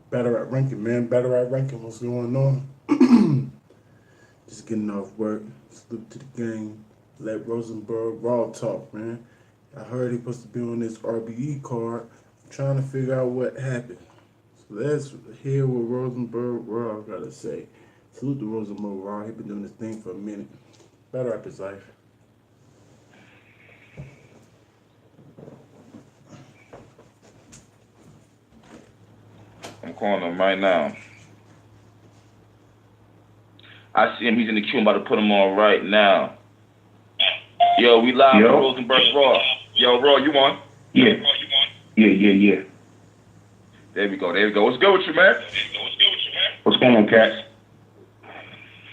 Better at ranking, man. Better at ranking. What's going on? Just getting off work. Salute to the gang. Let Rosenberg Raw Talk, man. I heard he supposed to be on this RBE card. I'm trying to figure out what happened. So let's hear what Rosenberg Raw got to say. Salute to Rosenberg Raw. He been doing this thing for a minute. Better up his life. I'm calling him right now. I see him. He's in the queue. I'm about to put him on right now. Yo, we live with Rosenberg Raw. Yo, Raw, you on? Yeah. Yeah. There we go. What's good with you, man? What's going on, Cats?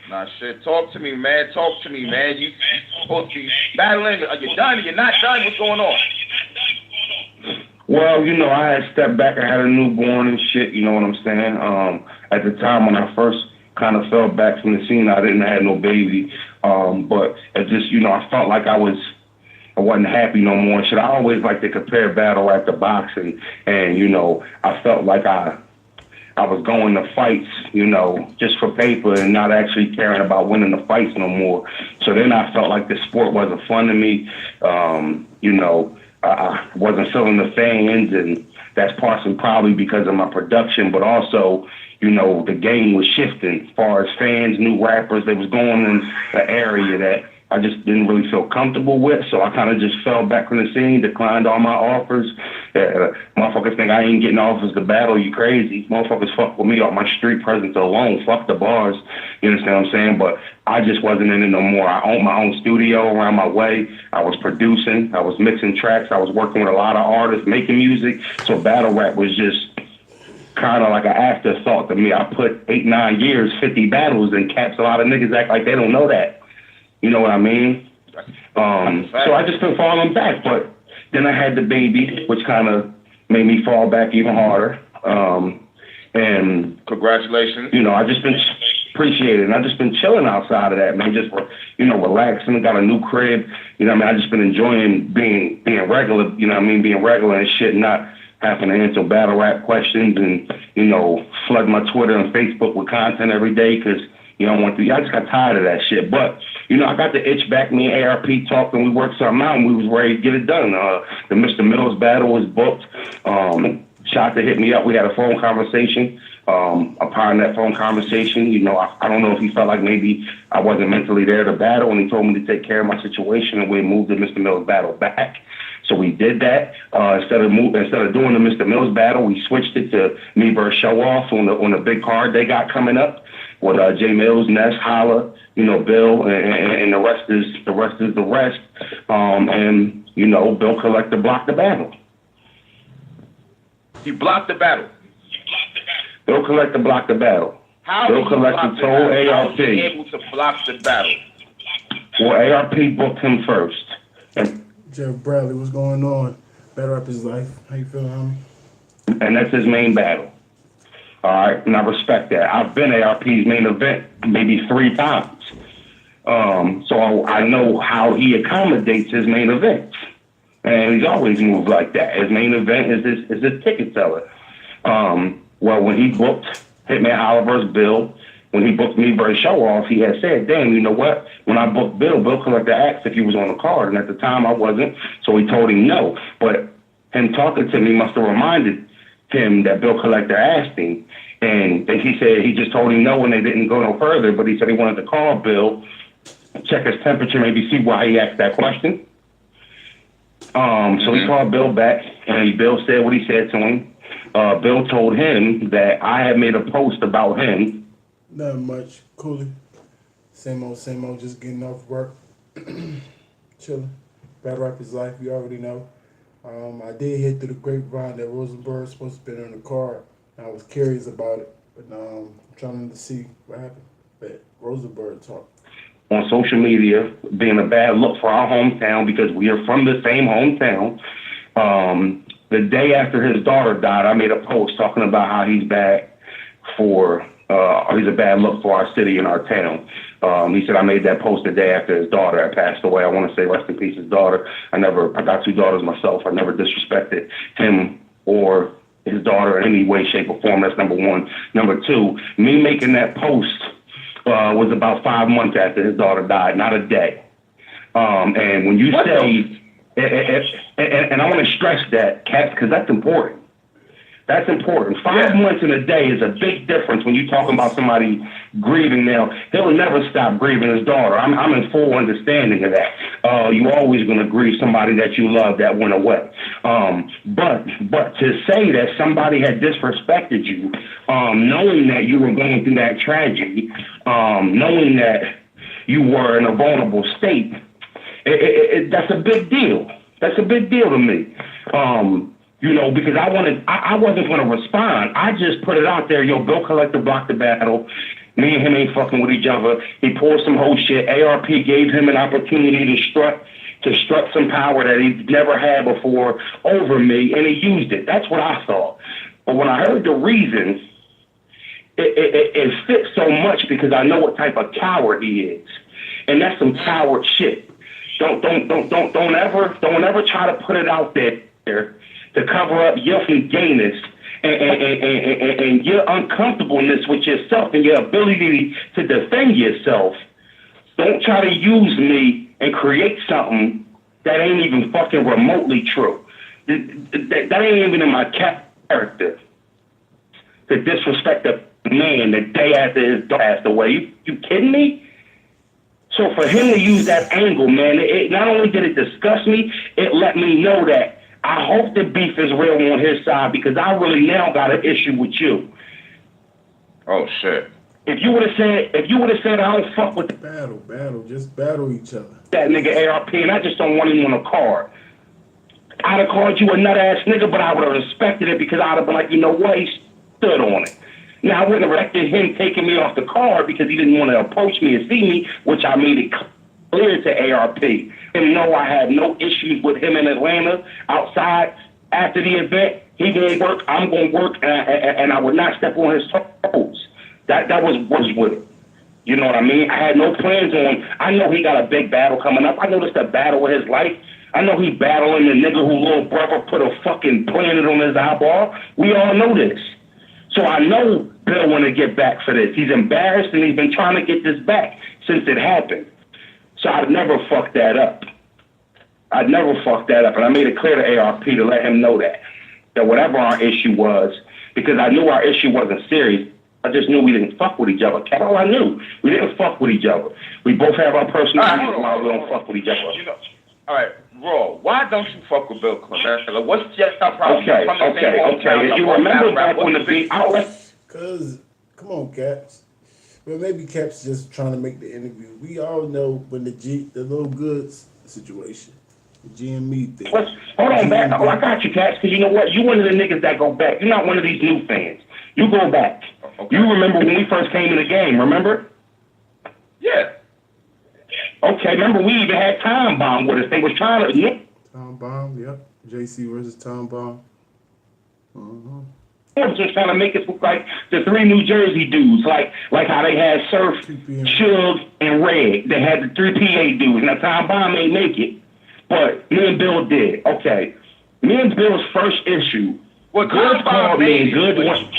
Nah, shit. Talk to me, man. You supposed to be battling. Are you done? Are you not done? What's going on? Well, I had stepped back. I had a newborn and shit, you know what I'm saying? At the time when I first kind of fell back from the scene, I didn't have no baby. But it just, I felt like I wasn't happy no more and shit. I always like to compare battle rap to boxing. And, I felt like I was going to fights, just for paper and not actually caring about winning the fights no more. So then I felt like the sport wasn't fun to me. I wasn't feeling the fans, and that's partially probably because of my production, but also, the game was shifting as far as fans, new rappers. They was going in the area that I just didn't really feel comfortable with, so I kind of just fell back from the scene, declined all my offers. Motherfuckers think I ain't getting offers to battle. You crazy. Motherfuckers fuck with me off my street presence alone. Fuck the bars. You understand what I'm saying? But I just wasn't in it no more. I owned my own studio around my way. I was producing. I was mixing tracks. I was working with a lot of artists, making music. So battle rap was just kind of like an afterthought to me. I put 8-9 years, 50 battles, and Caps. A lot of niggas act like they don't know that. You know what I mean? So I just been falling back, but then I had the baby, which kind of made me fall back even harder. And congratulations. I just been appreciated, and I just been chilling outside of that, man. Just relaxing. Got a new crib. I just been enjoying being regular. Being regular and shit, not having to answer battle rap questions and flood my Twitter and Facebook with content every day because. I just got tired of that shit. But, I got the itch back. Me and ARP talked and we worked something out and we was ready to get it done. The Mr. Mills battle was booked. Shot to hit me up. We had a phone conversation. Upon that phone conversation, I don't know if he felt like maybe I wasn't mentally there to battle, and he told me to take care of my situation, and we moved the Mr. Mills battle back. So we did that. Instead of doing the Mr. Mills battle, we switched it to me versus Show Off on the big card they got coming up with J Mills, Ness, Holla, Bill, and the rest is the rest. And Bill Collector blocked the battle. He blocked the battle. Bill Collector blocked the battle. How Bill Collector told ARP. How was he able to block the battle? Well, ARP booked him first. Jeff Bradley, what's going on? Better up his life. How you feeling, homie? And that's his main battle. All right, and I respect that. I've been ARP's main event maybe 3 times. So I know how he accommodates his main events. And he's always moved like that. His main event is his ticket seller. Well, when he booked Hitman Holla vs. Bill, when he booked me versus Show Off, he had said, damn, you know what? When I booked Bill Collector asked if he was on the card, and at the time I wasn't, so he told him no. But him talking to me must have reminded him that Bill Collector asked him, and he said he just told him no and they didn't go no further, but he said he wanted to call Bill, check his temperature, maybe see why he asked that question. So he called Bill back, and Bill said what he said to him. Bill told him that I had made a post about him. Not much. Coolly. Same old, just getting off work. Chilling. Battle rap his life, you already know. I did hear through the grapevine that Rosenberg supposed to be on the card. I was curious about it, but I'm trying to see what happened. But Rosenberg talk. On social media, being a bad look for our hometown because we are from the same hometown. The day after his daughter died, I made a post talking about how he's bad he's a bad look for our city and our town. He said I made that post the day after his daughter had passed away. I want to say rest in peace, his daughter. I got 2 daughters myself. I never disrespected him or his daughter in any way, shape, or form. That's number one. Number two, me making that post was about 5 months after his daughter died, not a day. And when you say, and I want to stress that, Caps, because that's important. That's important. 5 months in a day is a big difference when you're talking about somebody grieving now. He'll never stop grieving his daughter. I'm in full understanding of that. You always going to grieve somebody that you love that went away. But to say that somebody had disrespected you, knowing that you were going through that tragedy, knowing that you were in a vulnerable state, that's a big deal. That's a big deal to me. You know, because I wasn't going to respond. I just put it out there. Yo, Bill Collector blocked the battle. Me and him ain't fucking with each other. He pulled some whole shit. ARP gave him an opportunity to strut some power that he never had before over me, and he used it. That's what I thought. But when I heard the reasons, it fits so much because I know what type of coward he is, and that's some coward shit. Don't ever try to put it out there to cover up your gayness and your uncomfortableness with yourself and your ability to defend yourself. Don't try to use me and create something that ain't even fucking remotely true. That ain't even in my character. To disrespect a man the day after his dog passed away. You kidding me? So for him to use that angle, man, it not only did it disgust me, it let me know that I hope the beef is real on his side because I really now got an issue with you. Oh shit. If you would have said I don't fuck with just battle each other. That nigga ARP and I just don't want him on a card. I'd have called you a nut ass nigga, but I would have respected it because I'd have been like, you know what, he stood on it. Now I wouldn't have respected him taking me off the card because he didn't want to approach me and see me, which I made it clear to ARP. And no, I had no issues with him in Atlanta outside after the event. He gonna work, I'm gonna work, and I would not step on his toes. That was with it. You know what I mean? I had no plans on. I know he got a big battle coming up. I know this the battle of his life. I know he battling the nigga who little brother put a fucking planet on his eyeball. We all know this. So I know Bill want to get back for this. He's embarrassed and he's been trying to get this back since it happened. So I'd never fuck that up. And I made it clear to ARP to let him know that whatever our issue was, because I knew our issue wasn't serious, I just knew we didn't fuck with each other. That's all I knew. We didn't fuck with each other. We both have our personalities, why we don't fuck with each other. You know, all right, Raw, why don't you fuck with Bill Clinton? What's your problem? Okay. If you remember back when the beat outlet... Because, come on, Caps. Well, maybe Caps just trying to make the interview. We all know when the little goods situation. The GME thing. Hold on, back. Oh, I got you, Caps, because you know what? You one of the niggas that go back. You're not one of these new fans. You go back. Okay. You remember when we first came in the game, remember? Yeah. Okay, remember we even had Time Bomb with us. They was trying to... Yeah. Time Bomb, yep. JC versus Time Bomb. They was just trying to make us look like the three New Jersey dudes, like how they had Surf, Suge, and Red. They had the three PA dudes. Now, Time Bomb ain't make it, but me and Bill did. Okay. Me and Bill's first issue. Well, Good called me and Good one.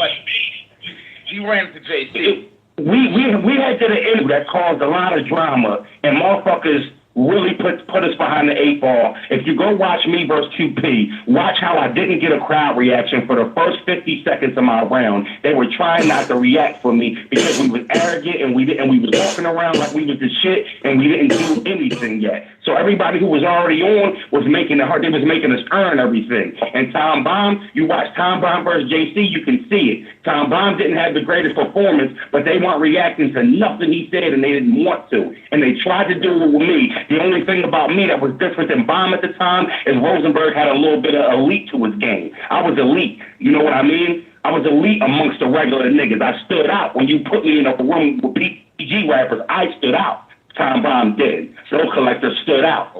He ran to JC. We had to the interview that caused a lot of drama, and motherfuckers really put us behind the 8 ball. If you go watch me versus QP, watch how I didn't get a crowd reaction for the first 50 seconds of my round. They were trying not to react for me because we was arrogant and we was walking around like we was the shit and we didn't do anything yet. So everybody who was already on was making it hard. They was making us earn everything. And Tom Bomb, you watch Tom Bomb versus JC, you can see it. Tom Bomb didn't have the greatest performance, but they weren't reacting to nothing he said and they didn't want to. And they tried to do it with me. The only thing about me that was different than Bomb at the time is Rosenberg had a little bit of elite to his game. I was elite. You know what I mean? I was elite amongst the regular niggas. I stood out. When you put me in a room with PG rappers, I stood out. Time Bomb did. Bill Collector stood out.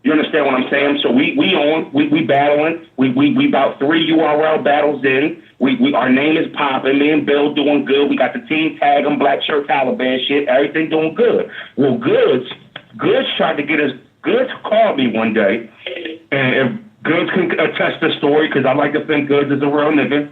You understand what I'm saying? So we battling. We about 3 URL battles in. Our name is popping. Me and Bill doing good. We got the team tag 'em, black shirt, Taliban shit. Everything doing good. Well, Goods tried to get us. Goods called me one day, and Goods can attest the story because I like to think Goods is a real nigga.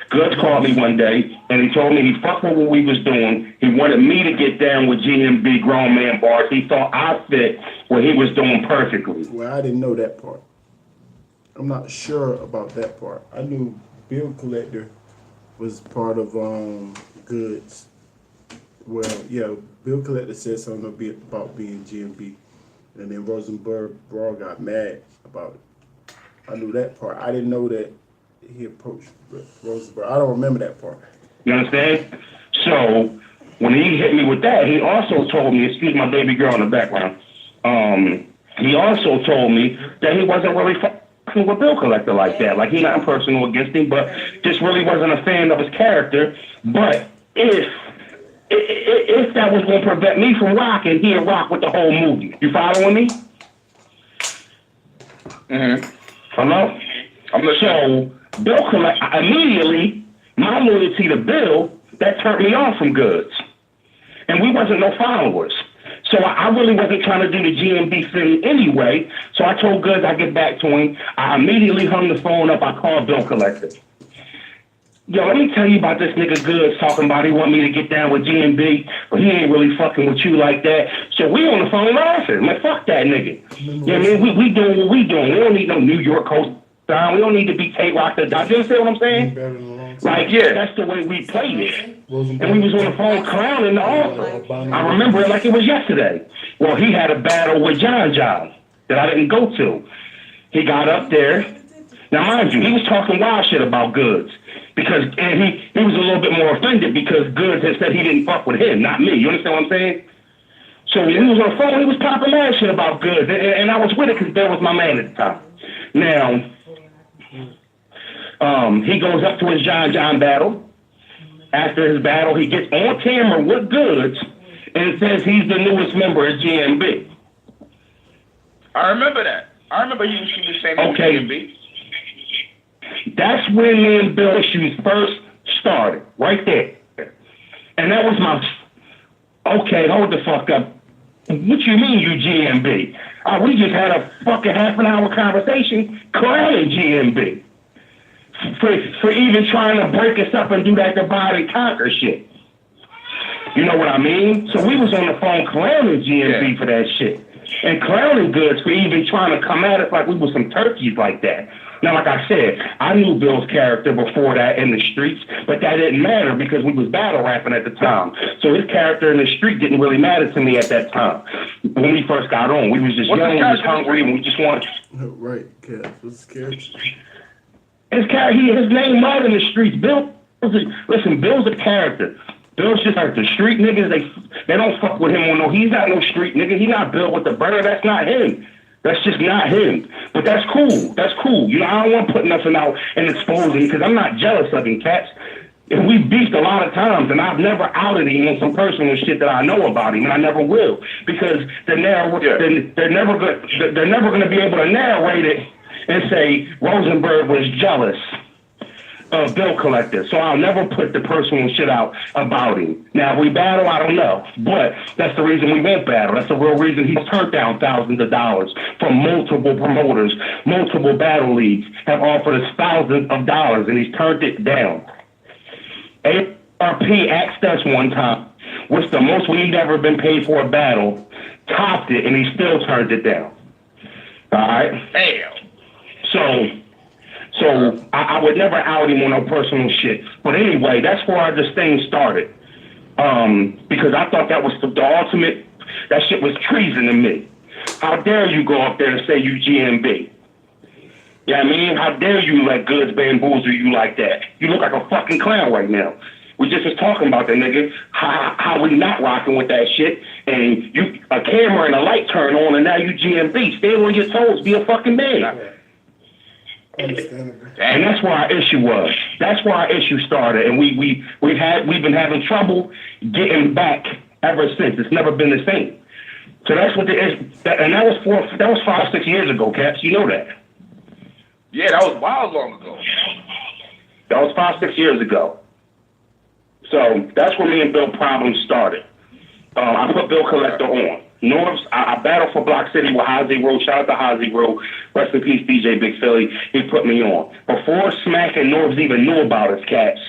Goods called me one day and he told me he fucked with what we was doing. He wanted me to get down with GMB grown man bars. He thought I fit what he was doing perfectly. Well, I didn't know that part. I'm not sure about that part. I knew Bill Collector was part of Goods. Well, yeah, Bill Collector said something about being GMB, and then Rosenberg Raw got mad about it. I knew that part. I didn't know that he approached Rosenberg. I don't remember that part. You understand? So when he hit me with that, he also told me, excuse my baby girl in the background, he also told me that he wasn't really fucking with Bill Collector like that. Like, he's not personal against him, but just really wasn't a fan of his character. But if that was going to prevent me from rocking, he'd rock with the whole movie. You following me? Mm-hmm. Hello? I'm listening. So Bill Collector, immediately, my loyalty to Bill, that turned me off from Goods. And we wasn't no followers. So I really wasn't trying to do the GMB thing anyway. So I told Goods I'd get back to him. I immediately hung the phone up. I called Bill Collector. Yo, let me tell you about this nigga Goods talking about he want me to get down with GMB, but he ain't really fucking with you like that. So we on the phone laughing. Like, fuck that nigga. You know what I mean? We doing what we doing. We don't need no New York coast down. We don't need to be K-Rock the Dodge. You understand what I'm saying? Like, yeah, that's the way we played it. And we was on the phone clowning also. I remember it like it was yesterday. Well, he had a battle with John that I didn't go to. He got up there. Now, mind you, he was talking wild shit about Goods. Because he was a little bit more offended because Goods had said he didn't fuck with him, not me. You understand what I'm saying? So when he was on the phone, he was popping mad shit about Goods. And I was with it because Bill was my man at the time. Now, he goes up to his John battle. After his battle, he gets on camera with Goods and says he's the newest member of GMB. I remember that. I remember he was the same as GMB. That's when me and Bill issues first started, right there. And that was okay, hold the fuck up. What you mean you GMB? We just had a fucking half an hour conversation clowning GMB. For even trying to break us up and do that divide and conquer shit. You know what I mean? So we was on the phone clowning GMB for that shit. And clowning Goods for even trying to come at us like we was some turkeys like that. Now, like I said, I knew Bill's character before that in the streets, but that didn't matter because we was battle rapping at the time. So his character in the street didn't really matter to me at that time. When we first got on, we was just young, we was hungry, and we just wanted... Right, Cat. What's his character? His name was in the streets. Bill's a character. Bill's just like the street niggas, they don't fuck with him on no, he's not no street nigga. He not Bill with the burner, that's not him. That's just not him. But that's cool. That's cool. You know, I don't want to put nothing out and expose him because I'm not jealous of him, cats. And we beefed a lot of times, and I've never outed him on some personal shit that I know about him, and I never will because they're never going to be able to narrate it and say Rosenberg was jealous of Bill Collector. So I'll never put the personal shit out about him. Now, if we battle, I don't know. But that's the reason we won't battle. That's the real reason he's turned down thousands of dollars from multiple promoters. Multiple battle leagues have offered us thousands of dollars, and he's turned it down. ARP asked us one time, what's the most we've ever been paid for a battle, topped it, and he still turned it down. All right? Damn. So I would never out him on no personal shit. But anyway, that's where this thing started. Because I thought that was the ultimate, that shit was treason to me. How dare you go up there and say you GMB? You know what I mean? How dare you let Goods bamboozle you like that? You look like a fucking clown right now. We just was talking about that, nigga. How we not rocking with that shit. And a camera and a light turn on and now you GMB. Stand on your toes. Be a fucking man. And that's where our issue was. That's where our issue started, and we've been having trouble getting back ever since. It's never been the same. So that's what and that was 5-6 years ago, Caps. You know that. Yeah, that was wild long ago. That was 5-6 years ago. So that's where me and Bill problems started. I put Bill Collector on. Norbs, I battled for Block City with High Zero. Shout out to High Zero. Rest in peace, DJ Big Philly. He put me on. Before Smack and Norbs even knew about us, cats.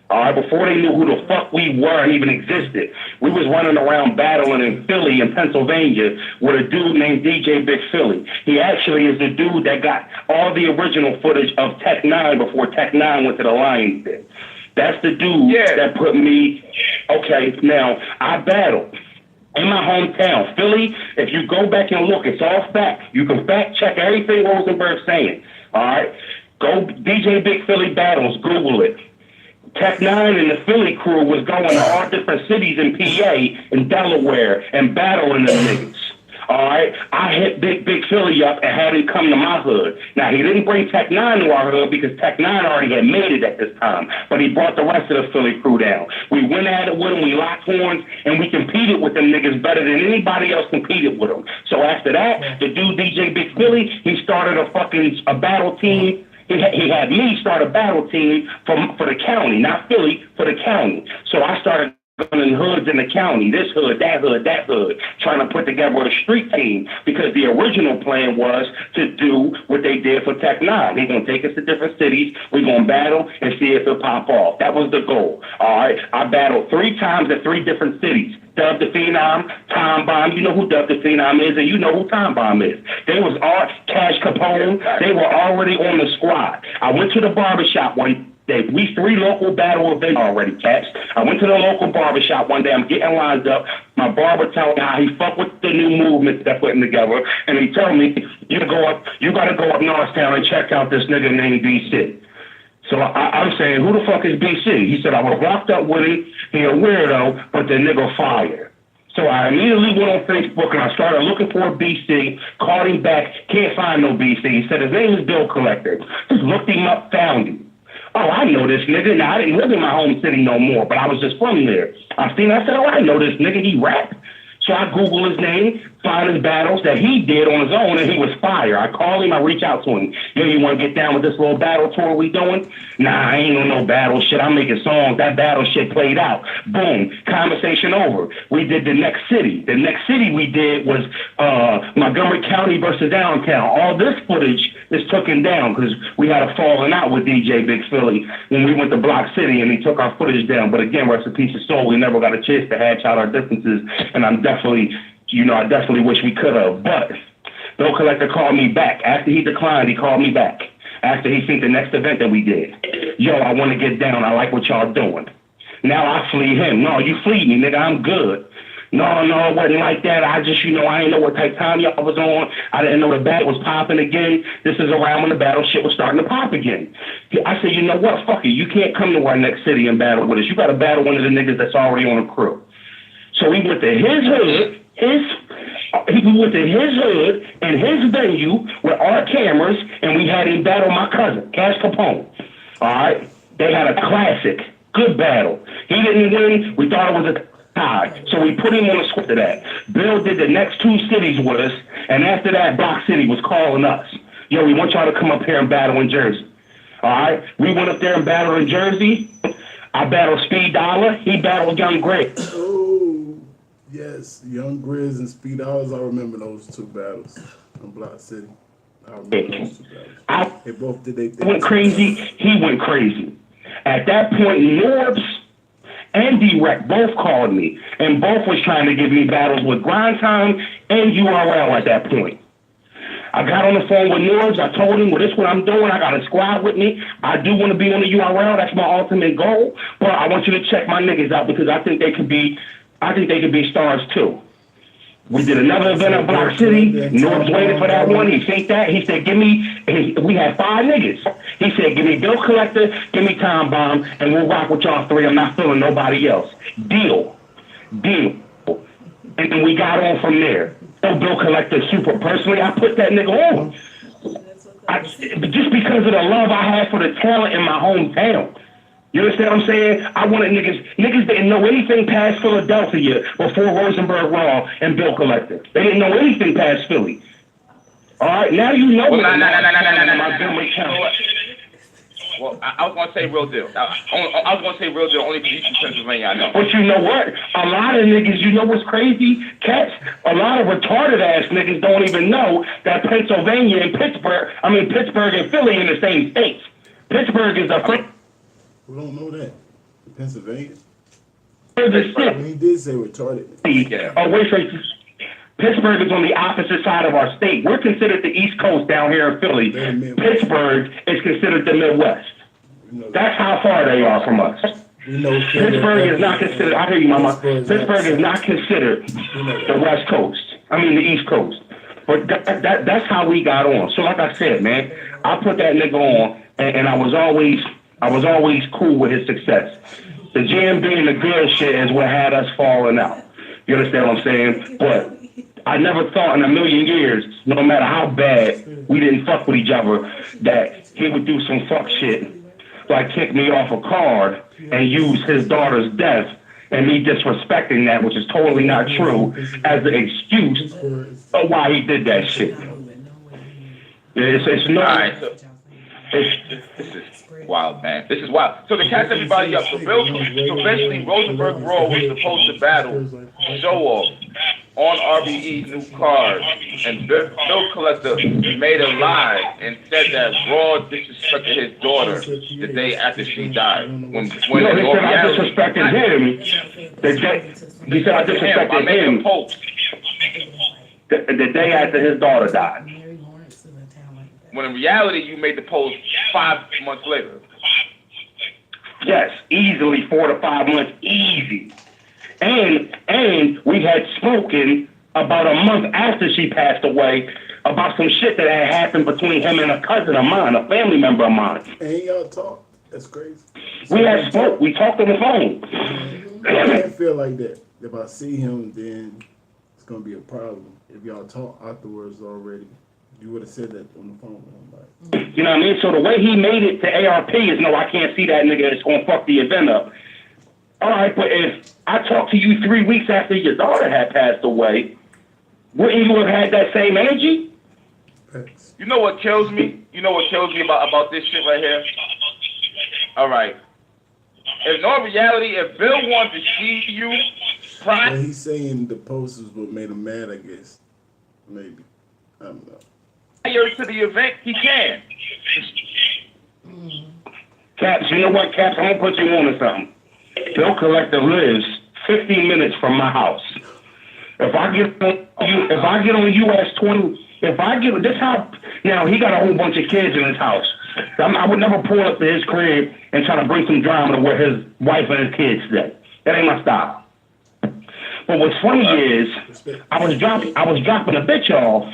All right, before they knew who the fuck we were and even existed, we was running around battling in Philly and Pennsylvania with a dude named DJ Big Philly. He actually is the dude that got all the original footage of Tech 9 before Tech 9 went to the Lions Den. That's the dude that put me. Okay, now I battled in my hometown, Philly. If you go back and look, it's all fact. You can fact check everything Rosenberg's saying. All right, go DJ Big Philly battles. Google it. Tech 9 and the Philly crew was going to all different cities in PA and Delaware and battling them niggas. All right, I hit Big Philly up and had him come to my hood. Now, he didn't bring Tech 9 to our hood because Tech 9 already had made it at this time, but he brought the rest of the Philly crew down. We went at it with him, we locked horns, and we competed with them niggas better than anybody else competed with them. So after that, the dude DJ Big Philly, he started a battle team. He had me start a battle team for the county, not Philly, for the county. So I started in hoods in the county, this hood, that hood, trying to put together a street team because the original plan was to do what they did for Tech 9. They're going to take us to different cities. We're going to battle and see if it pop off. That was the goal. All right. I battled 3 times at 3 different cities. Dub the Phenom, Time Bomb. You know who Dub the Phenom is, and you know who Time Bomb is. They was all Cash Capone. They were already on the squad. I went to the barbershop one day. We 3 local battle events already, cats. I went to the local barbershop one day. I'm getting lined up. My barber telling me how he fuck with the new movement they're putting together, and he told me, you got to go up Northtown and check out this nigga named BC. So I'm saying, who the fuck is BC? He said, I was locked up with him. He a weirdo, but the nigga fired. So I immediately went on Facebook and I started looking for BC, called him back, can't find no BC. He said his name is Bill Collector. Just looked him up, found him. Oh, I know this nigga. Now, I didn't live in my home city no more, but I was just from there. I said, oh, I know this nigga. He rap. So I Google his name, find his battles that he did on his own, and he was fire. I call him, I reach out to him. Yo, you want to get down with this little battle tour we doing? Nah, I ain't on no battle shit. I'm making songs. That battle shit played out. Boom, conversation over. We did the next city. The next city we did was Montgomery County versus downtown. All this footage is taken down because we had a falling out with DJ Big Philly when we went to Block City and he took our footage down. But again, rest in peace of soul, we never got a chance to hatch out our differences, and I definitely wish we could have. But Bill Collector called me back. After he declined, he called me back. After he seen the next event that we did. Yo, I want to get down. I like what y'all doing. Now I flee him. No, you flee me, nigga. I'm good. No, it wasn't like that. I just, I didn't know what type of time y'all was on. I didn't know the bat was popping again. This is around when the battle shit was starting to pop again. I said, you know what? Fuck it. You can't come to our next city and battle with us. You got to battle one of the niggas that's already on the crew. So we went to his hood. We went to his hood and his venue with our cameras, and we had him battle my cousin, Cash Capone. All right? They had a classic, good battle. He didn't win. We thought it was a tie. So we put him on the script of that. Bill did the next 2 cities with us, and after that, Block City was calling us. Yo, we want y'all to come up here and battle in Jersey. All right? We went up there and battled in Jersey. I battled Speed Dollar. He battled Young Greg. Yes, Young Grizz and Speed Dollars. I remember those 2 battles in Block City. I remember those 2 battles. They both did their thing. Went crazy. He went crazy. At that point, Norbs and D-Rec both called me, and both was trying to give me battles with Grind Time and URL at that point. I got on the phone with Norbs. I told him, well, this is what I'm doing. I got a squad with me. I do want to be on the URL. That's my ultimate goal. But I want you to check my niggas out because I think they could be stars too. We did another event at Block City. Norbs waited for that one. He said that. He said, we had 5 niggas. He said, give me Bill Collector, give me Time Bomb, and we'll rock with y'all 3. I'm not feeling nobody else. Deal. And then we got on from there. Oh, Bill Collector super. Personally, I put that nigga on. Just because of the love I had for the talent in my hometown. You understand what I'm saying? I wanted niggas didn't know anything past Philadelphia before Rosenberg Raw and Bill Collector. They didn't know anything past Philly. All right, now you know. Well, I was gonna say real deal. I was gonna say real deal only because he's from Pennsylvania. I know. But you know what? A lot of niggas, you know what's crazy? Cats, a lot of retarded ass niggas don't even know that Pennsylvania and Pittsburgh and Philly in the same states. Pittsburgh is the first. We don't know that. Pennsylvania. The When he did say retarded. Yeah. Oh, wait. Pittsburgh is on the opposite side of our state. We're considered the East Coast down here in Philly. Pittsburgh is considered the Midwest. That's how far they are from us. Pittsburgh is not considered, I hear you, Mama. Pittsburgh is not considered the West Coast. I mean, the East Coast. But that's how we got on. So like I said, man, I put that nigga on, and I was always cool with his success. The jam being the good shit is what had us falling out. You understand what I'm saying? But I never thought in a million years, no matter how bad we didn't fuck with each other, that he would do some fuck shit, like kick me off a card and use his daughter's death and me disrespecting that, which is totally not true, as the excuse of why he did that shit. It's no. All right, so this is wild, man. This is wild. So to catch everybody up, so eventually Rosenberg Raw was supposed to battle Show Off on RBE's new card, and Bill Collector made a lie and said that Raw disrespected his daughter the day after she died. When he said I disrespected him. He said I disrespected him the day after his daughter died. When in reality, you made the post 5 months later. Yes, easily 4 to 5 months, easy. And we had spoken about a month after she passed away about some shit that had happened between him and a cousin of mine, a family member of mine. And y'all talk. That's crazy. We had spoke. We talked on the phone. I feel like that. If I see him, then it's gonna be a problem. If y'all talk afterwards already, you would have said that on the phone. Like, you know what I mean? So the way he made it to ARP is, no, I can't see that nigga. It's gonna fuck the event up. All right, but if I talked to you 3 weeks after your daughter had passed away, wouldn't you have had that same energy? thanks. You know what kills me? You know what kills me about this shit right here? All right. In all reality, if Bill wants to see you, Well, he's saying the post is what made him mad, I guess. Maybe. I don't know. prior to the event, he can. Caps, you know what, Caps? I'm gonna put you on to something. Bill Collector lives 15 minutes from my house. If I get on US 20, this how, now he got a whole bunch of kids in his house. I would never pull up to his crib and try to bring some drama to where his wife and his kids stay. That ain't my style. But what's funny is, I was dropping a bitch off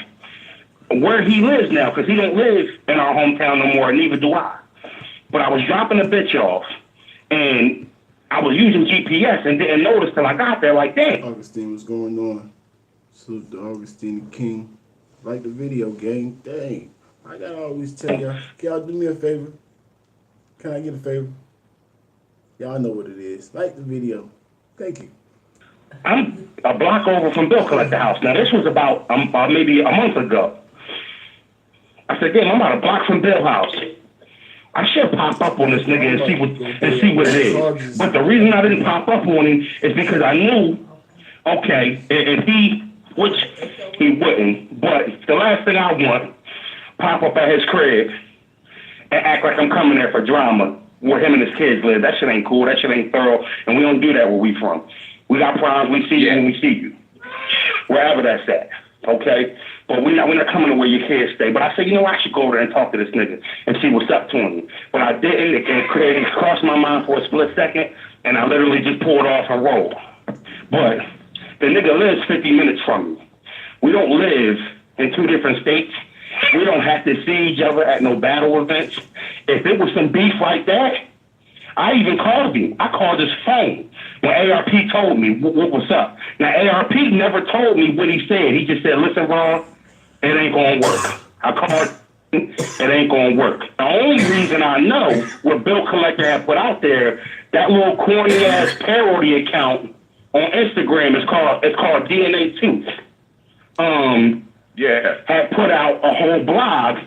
where he lives now, because he don't live in our hometown no more, and neither do I. But I was dropping a bitch off, and I was using GPS and didn't notice till I got there, like, damn. Augustine, what's going on? Salute to Augustine the King. Like the video, gang. Dang. I gotta always tell y'all, can y'all do me a favor? Can I get a favor? Y'all know what it is. Like the video. Thank you. I'm a block over from Bill Collector House. Now, this was about maybe a month ago. I said, damn, I'm about a block from Bill House. I should pop up on this nigga and see what it is. But the reason I didn't pop up on him is because I knew, okay, if which he wouldn't, but the last thing I want, pop up at his crib and act like I'm coming there for drama where him and his kids live. That shit ain't cool. That shit ain't thorough. And we don't do that where we from. We got problems. We see you when we see you. Wherever that's at. Okay? But we're not coming to where your kids stay. But I said, you know, I should go over there and talk to this nigga and see what's up to him. But I didn't. It crossed my mind for a split second, and I literally just pulled off and rolled. But the nigga lives 50 minutes from me. We don't live in two different states. We don't have to see each other at no battle events. If it was some beef like that, I even called him. I called his phone when ARP told me what was up. Now, ARP never told me what he said. He just said, listen, Ron, it ain't going to work. I called him, it ain't going to work. The only reason I know what Bill Collector had put out there, that little corny-ass parody account on Instagram, it's called DNA Tooth. Had put out a whole blog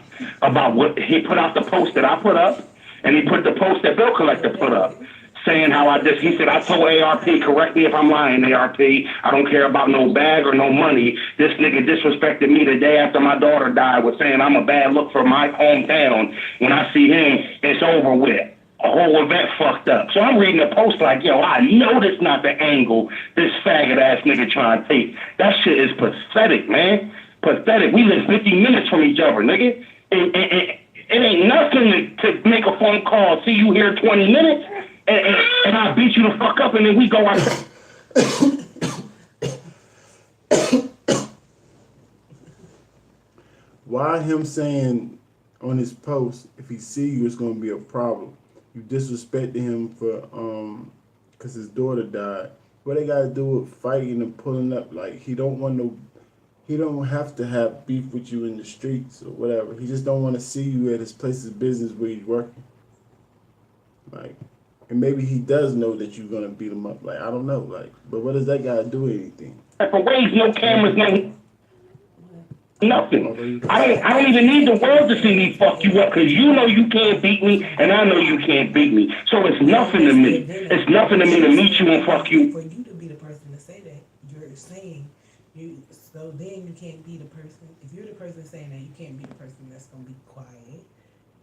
about what he put out, the post that I put up, And he put the post that Bill Collector put up, saying how he said, I told ARP, correct me if I'm lying, ARP, I don't care about no bag or no money. This nigga disrespected me the day after my daughter died with saying I'm a bad look for my hometown. When I see him, it's over with. A whole event fucked up. So I'm reading the post like, yo, I know that's not the angle this faggot ass nigga trying to take. That shit is pathetic, man. Pathetic. We live 50 minutes from each other, nigga. It ain't nothing to make a phone call, see you here 20 minutes, and I beat you the fuck up, and then we go out. Why him saying on his post, if he see you, it's gonna be a problem? You disrespected him for cause his daughter died. What they gotta do with fighting and pulling up? Like he don't have to have beef with you in the streets or whatever. He just don't want to see you at his place of business where he's working. Like, and maybe he does know that you're gonna beat him up. Like I don't know. Like, but what does that guy do with anything? For ways, no cameras, nothing. I don't even need the world to see me fuck you up, because you know you can't beat me, and I know you can't beat me. So it's nothing to me. It's nothing to me to meet you and fuck you. For you to be the person to say that, you're saying you. So then you can't be the person. If you're the person saying that, you can't be the person that's gonna be quiet,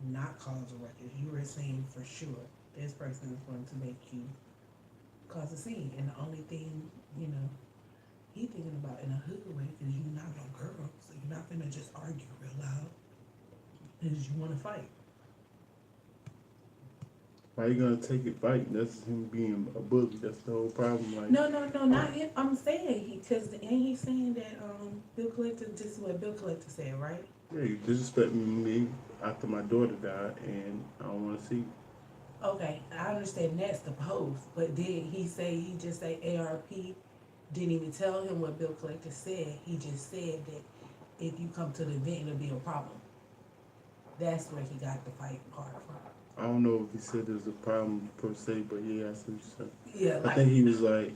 not cause a ruckus. You were saying for sure this person is going to make you cause a scene, and the only thing he thinking about in a hood way is you're not no girl, so you're not gonna just argue real loud because you want to fight. Why you gonna take it fighting? That's him being a bully. That's the whole problem. Like, No, not him. I'm saying because ain't he saying that Bill Collector? This is what Bill Collector said, right? yeah, you disrespecting me after my daughter died, and I don't want to see you. Okay, I understand that's the post, but did he just say ARP? Didn't even tell him what Bill Collector said. He just said that if you come to the event, it'll be a problem. That's where he got the fight part from. I don't know if he said there's a problem per se, but yeah, I see what you're saying. Yeah, I think he was like,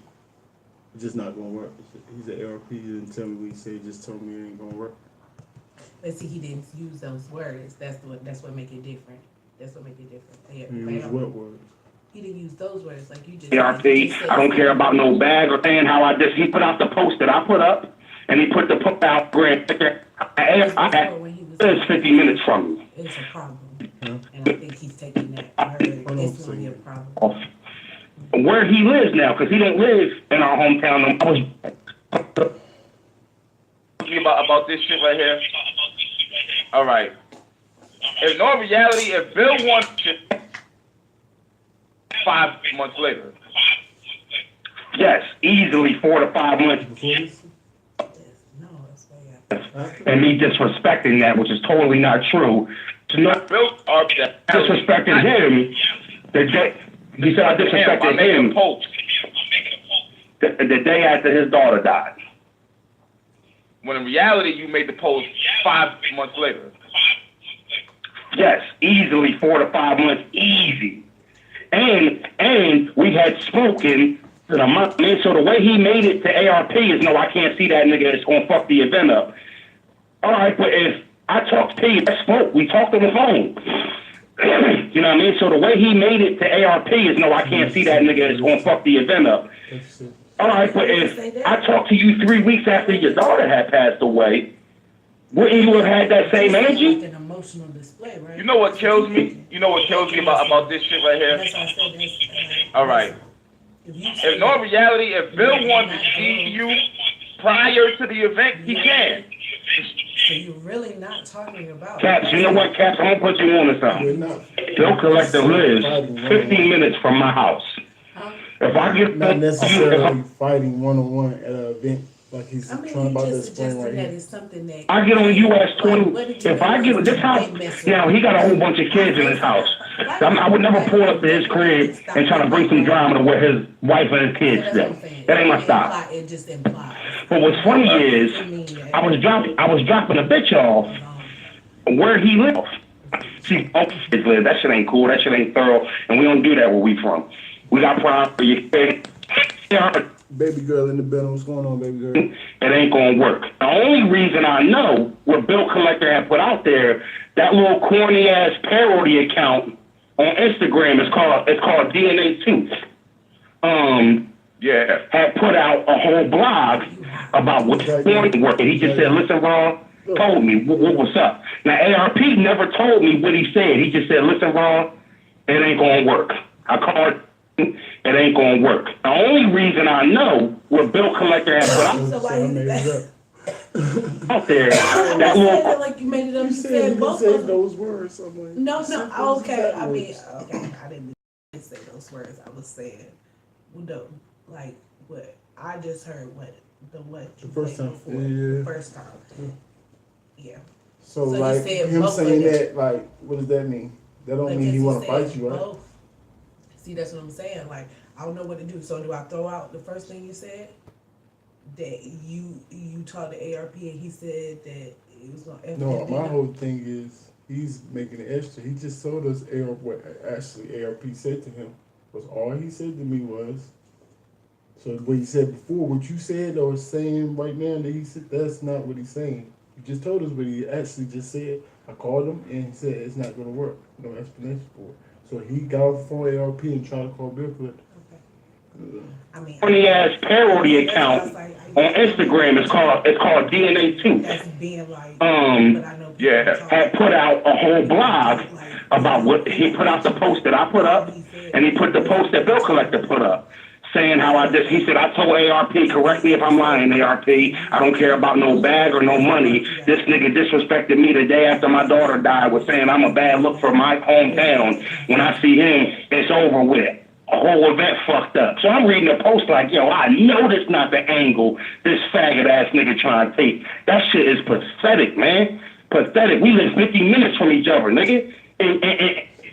it's just not gonna work. He's an ARP. He didn't tell me what he said. He just told me it ain't gonna work. But see, he didn't use those words. That's what make it different. That's what make it different. He used what words? He didn't use those words like you just. ARP, I don't care about no bag or saying how he put out the post that I put up, and he put the post out there. It's 50 minutes from me. It's a problem. And I think he's taking that word. It's going to be a problem. Where he lives now, because he don't live in our hometown. About this shit right here. All right. In no reality, if Bill wants shit 5 months later. Yes, easily 4 to 5 months. And me disrespecting that, which is totally not true. To not disrespecting him, he said I disrespected him the day after his daughter died. When in reality, you made the post 5 months later. Yes, easily 4 to 5 months, easy. And we had spoken for a month. So the way he made it to ARP is, no, I can't see that nigga. It's gonna fuck the event up. All right, but if I talked to you, I spoke. We talked on the phone. You know what I mean? So the way he made it to ARP is, no, I can't see that nigga. It's gonna fuck the event up. All right, but if I talked to you 3 weeks after your daughter had passed away, wouldn't you have had that same energy? An emotional display, right? You know what kills me? You know what kills me about this shit right here? That's why I said that's, all right. In no reality, if Bill wants to see you prior to the event, he can. So you're really not talking about Caps, you know what, Caps? I'm gonna put you on to something. Bill Collector lives 15 minutes from my house. If I get not necessarily fighting one-on-one at an event like he's trying about to explain right here. That I get on US 20. If I get this house, now he got a whole bunch of kids in his house. I would never pull up to his crib and try to bring some drama to where his wife and his kids live. That ain't my style. It just implies. But what's funny is I was dropping a bitch off where he lives. See, kids live. That shit ain't cool. That shit ain't thorough, and we don't do that where we from. We got problems for your kid. Baby girl in the building. What's going on, baby girl? It ain't gonna work. The only reason I know what Bill Collector had put out there, that little corny ass parody account on Instagram. It's called DNA Tooth. Had put out a whole blog about what's going to work. And he just said, listen, Raw, told me what was up. Now, ARP never told me what he said. He just said, listen, Raw, it ain't going to work. I called it ain't going to work. The only reason I know what Bill Collector had put out there, that little... like you made it up. You said those words. Like, no, okay. I mean, okay, I didn't say those words. I was saying, like what I just heard. The first time. The first time. Yeah. So like him saying that, like, what does that mean? That don't mean he want to fight you, right? Both. See, that's what I'm saying. Like, I don't know what to do. So do I throw out the first thing you said? That you talked to ARP and he said that it was gonna. No, my whole thing is he's making it extra. He just told us what actually ARP said to him. Was all he said to me was. So what he said before, what you said or saying right now that he said, that's not what he's saying. He just told us what he actually just said. I called him and he said it's not going to work. No explanation for it. So he got off the phone ARP and tried to call Bill Clinton. Okay. Funny ass parody account on Instagram. It's called DNA Tooth. Had put out a whole blog about what he put out, the post that I put up, and he put the post that Bill Collector put up. Saying how he said, I told ARP, correct me if I'm lying, ARP, I don't care about no bag or no money. This nigga disrespected me the day after my daughter died with saying I'm a bad look for my hometown. When I see him, it's over with. A whole event fucked up. So I'm reading the post like, yo, I know this not the angle this faggot ass nigga trying to take. That shit is pathetic, man. Pathetic. We live 50 minutes from each other, nigga.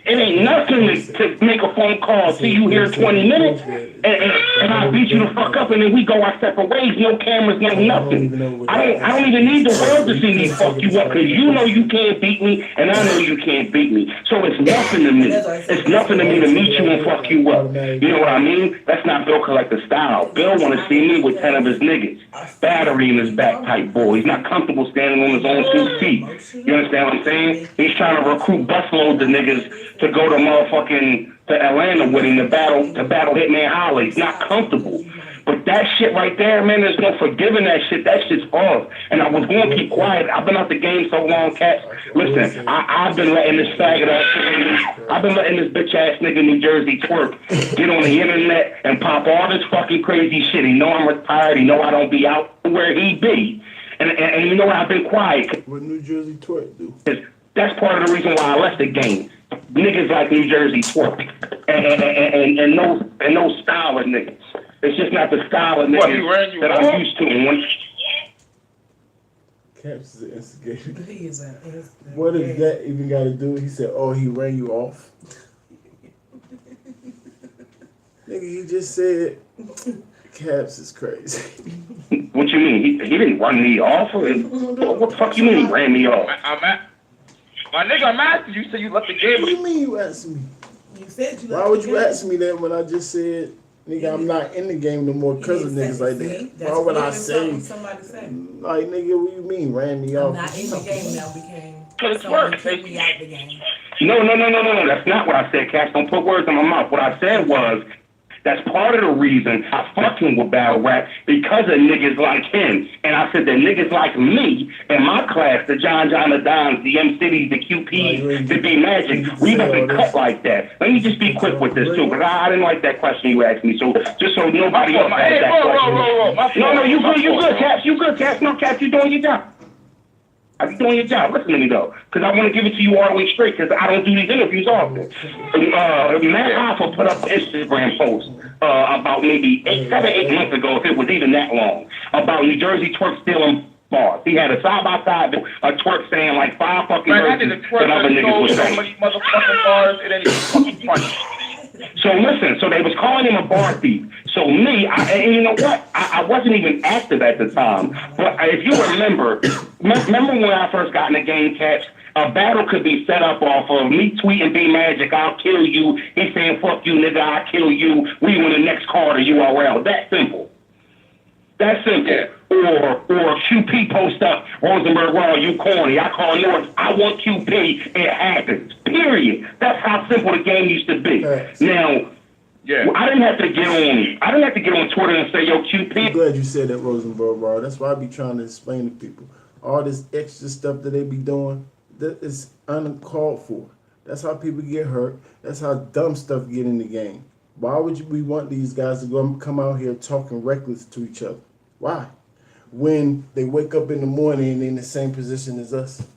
It ain't nothing to make a phone call, see you here 20 minutes, and I beat you the fuck up, and then we go our separate ways, no cameras, no nothing. I don't even need the world to see me fuck you up, because you know you can't beat me, and I know you can't beat me. So it's nothing to me. It's nothing to me to meet you and fuck you up. You know what I mean? That's not Bill Collector style. Bill want to see me with 10 of his niggas. Battery in his back type boy. He's not comfortable standing on his own 2 feet. You understand what I'm saying? He's trying to recruit busloads of niggas to go to Atlanta with him to battle Hitman Holler. He's not comfortable. But that shit right there, man, there's no forgiving that shit. That shit's off. And I was going to keep quiet. I've been out the game so long, Cat. Listen, I've been letting this faggot ass, I've been letting this bitch ass nigga New Jersey twerk get on the internet and pop all this fucking crazy shit. He know I'm retired. He know I don't be out where he be. And you know what? I've been quiet. What New Jersey twerk do? That's part of the reason why I left the game. Niggas like New Jersey twerk and no style of niggas. It's just not the style of niggas that I'm used to. Caps is an instigator. He is an instigator. What does that even got to do? He said, "Oh, he ran you off." Nigga, you just said Caps is crazy. What you mean? He didn't run me off? What the fuck you mean he ran me off? My nigga, I'm asking you. Said you left the game. What do you mean you asked me? You said you. Why would you ask me that when I just said, nigga, I'm not in the game no more because of niggas like that? Why would I say? Somebody say. Like, nigga, what you mean ran me off? I'm not in the game now. Became. Because it's work. Me out the game. No. That's not what I said, Cash. Don't put words in my mouth. What I said was, that's part of the reason I fucking with battle rap, because of niggas like him. And I said that niggas like me in my class, the John the Dons, the M Cities, the QPs, the B Magic, we don't be cut like that. Let me just be quick with this too, because I didn't like that question you asked me. So just so nobody else has that question. No, you good, Caps. You good, Caps. No, Caps, you doing your job. I'm doing your job. Listen to me, though, because I want to give it to you all the way straight, because I don't do these interviews often. Matt Hoffa put up an Instagram post about maybe 8 months ago, if it was even that long, about New Jersey twerk stealing bars. He had a side-by-side, a twerk saying like 5 fucking verses that other niggas were saying. So many motherfucking bars, it ain't even fucking funny. So listen, so they was calling him a bar thief. So me, and you know what? I wasn't even active at the time. But if you remember when I first got in the game, Cats, a battle could be set up off of me tweeting B Magic, I'll kill you. He's saying, fuck you, nigga, I'll kill you. We win the next card of URL. That simple. That's simple. Yeah. or QP post up Rosenberg Raw, you corny. I call North. I want QP. It happens. Period. That's how simple the game used to be. Right. Now, I didn't have to get on Twitter and say, yo, QP. I'm glad you said that, Rosenberg Raw. That's why I be trying to explain to people. All this extra stuff that they be doing, that is uncalled for. That's how people get hurt. That's how dumb stuff get in the game. Why would we want these guys to come out here talking reckless to each other? Why? When they wake up in the morning and they're in the same position as us.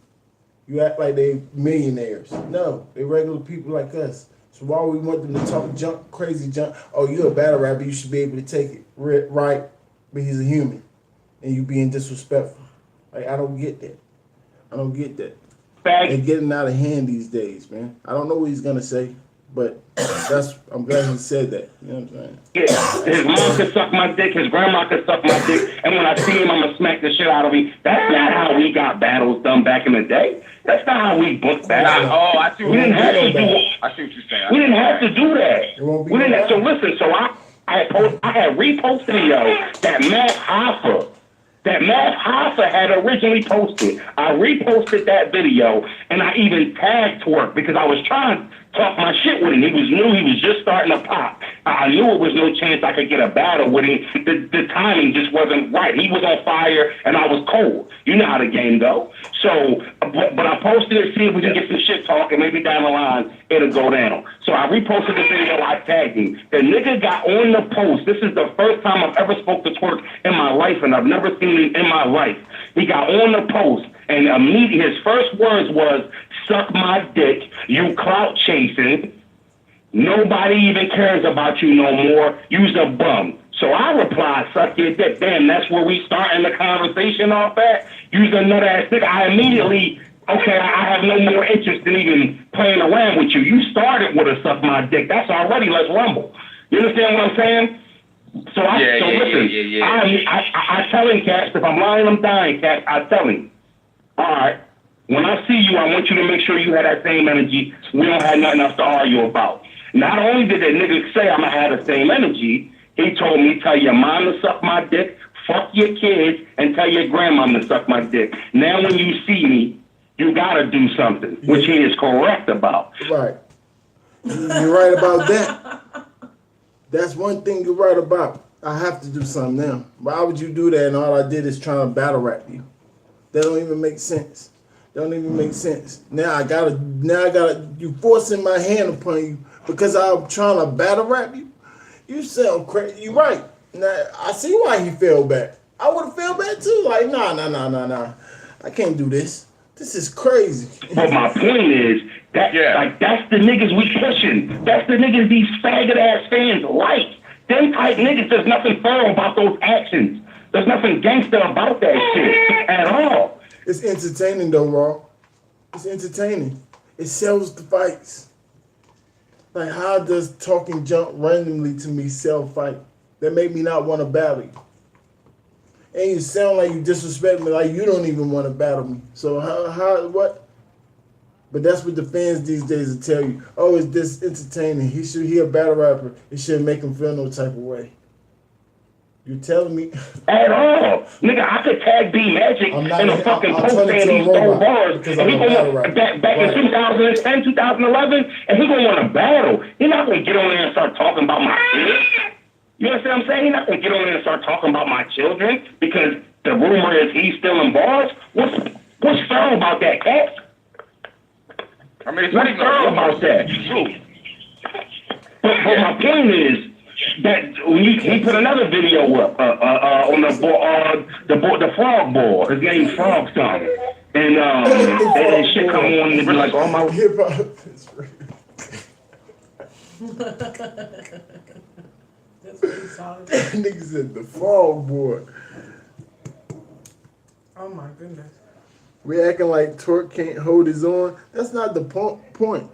You act like they millionaires. No, they regular people like us. So why would we want them to talk junk, crazy junk? Oh, you're a battle rapper, you should be able to take it. Right, but he's a human. And you being disrespectful. Like, I don't get that. I don't get that. They're getting out of hand these days, man. I don't know what he's going to say, but I'm glad he said that. You know what I'm saying? Yeah, his mom could suck my dick, his grandma could suck my dick, and when I see him, I'm going to smack the shit out of him. That's not how we got battles done back in the day. That's not how we booked battles. I see what you're saying. We didn't have to do that. We didn't have, so listen, so I had reposted video that Matt Hoffa had originally posted. I reposted that video, and I even tagged Twerk because I was trying to talk my shit with him. He was new. He was just starting to pop. I knew it was no chance I could get a battle with him. The timing just wasn't right. He was on fire, and I was cold. You know how the game go. So, but I posted it, see if we can get some shit talk, and maybe down the line, it'll go down. So I reposted the video, I tagged him. The nigga got on the post. This is the first time I've ever spoke to Twerk in my life, and I've never seen him in my life. He got on the post, and his first words was, "Suck my dick, you clout chasing. Nobody even cares about you no more. You's a bum." So I replied, "Suck your dick." Damn, that's where we starting the conversation off at. You's a nut ass nigga. I immediately, okay, I have no more interest in even playing around with you. You started with a suck my dick. That's already, let's rumble. You understand what I'm saying? So listen, I tell him, Caps, if I'm lying, I'm dying, Caps. I tell him, all right, when I see you, I want you to make sure you have that same energy. We don't have nothing else to argue about. Not only did that nigga say I'm going to have the same energy, he told me, tell your mom to suck my dick, fuck your kids, and tell your grandmom to suck my dick. Now when you see me, you got to do something, which he is correct about. Right. You're right about that. That's one thing you're right about. I have to do something now. Why would you do that and all I did is try to battle rap you? That don't even make sense. Don't even make sense. Now I gotta, you forcing my hand upon you because I'm trying to battle rap you? You sound crazy. You're right. Now, I see why he fell back. I would have fell back too. Like, nah. I can't do this. This is crazy. But my point is, that's the niggas we pushing. That's the niggas these faggot ass fans like. Them type niggas, there's nothing thorough about those actions. There's nothing gangster about that shit at all. It's entertaining though, Raw. It's entertaining. It sells the fights. Like, how does talking junk randomly to me sell fight? That made me not want to battle you. And you sound like you disrespect me, like you don't even want to battle me. So what? But that's what the fans these days will tell you. Oh, it's this entertaining. He a battle rapper. It shouldn't make him feel no type of way. You telling me? At all. Nigga, I could tag B Magic in a fucking post saying he stole bars. And he gonna back in 2010, 2011, and he gonna want to battle. He's not gonna get on there and start talking about my kids. You understand what I'm saying? He's not gonna get on there and start talking about my children because the rumor is he's stealing bars. What's fair about that, Cat? I mean, it's what's fair about that? But my point is that he put another video up on the frog board. His name's Frog Song. And shit come on and be like, oh my hip hop. That's pretty solid. Nigga said the frog board. Oh my goodness. We acting like Twerk can't hold his own. That's not the point.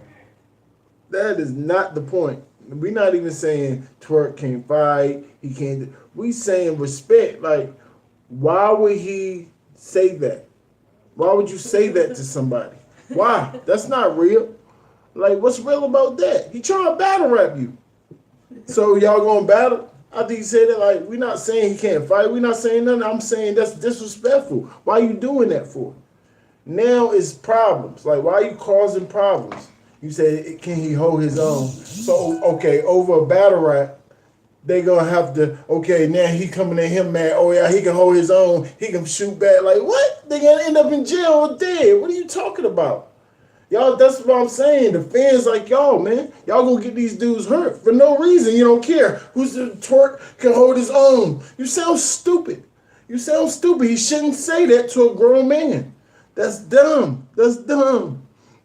That is not the point. We're not even saying Twerk can't fight. He can't. We saying respect. Like, why would he say that? Why would you say that to somebody? Why? That's not real. Like, what's real about that? He trying to battle rap you. So y'all gonna battle? After he said it, like, we're not saying he can't fight. We're not saying nothing. I'm saying that's disrespectful. Why are you doing that for? Now it's problems. Like, why are you causing problems? You say, can he hold his own? So, okay, over a battle rap, they gonna have to, okay, now he coming at him mad. Oh yeah, he can hold his own. He can shoot back. Like, what? They gonna end up in jail or dead. What are you talking about? Y'all, that's what I'm saying. The fans like y'all, man. Y'all gonna get these dudes hurt for no reason. You don't care. Who's the twerk can hold his own. You sound stupid. You sound stupid. He shouldn't say that to a grown man. That's dumb. That's dumb.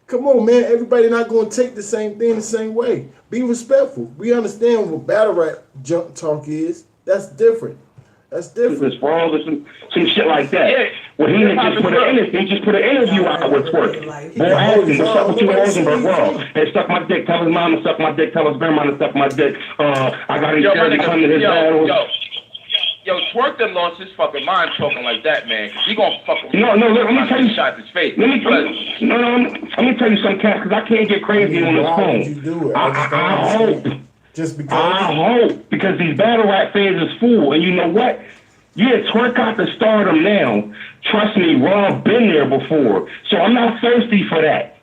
Come on, man. Everybody not gonna take the same thing the same way. Be respectful. We understand what battle rap junk talk is. That's different. That's different. It's wrong with some shit like that. Yeah. Well, he just put an interview out with Twerk. Boy, asking, what's up with you, Rosenberg Raw? Hey, suck my dick. Tell his mom to suck my dick. Tell his grandma to suck my dick. I got his jersey coming to his battles. Yo, Twerk done lost his fucking mind talking like that, man. He gonna fucking let me tell you. Shot his face. Let me tell you some cats, because I can't get crazy on this phone. I hope. Just because. I hope, because these battle rap fans is fool, and you know what? Yeah, Twerk got the stardom now. Trust me, Raw been there before, so I'm not thirsty for that.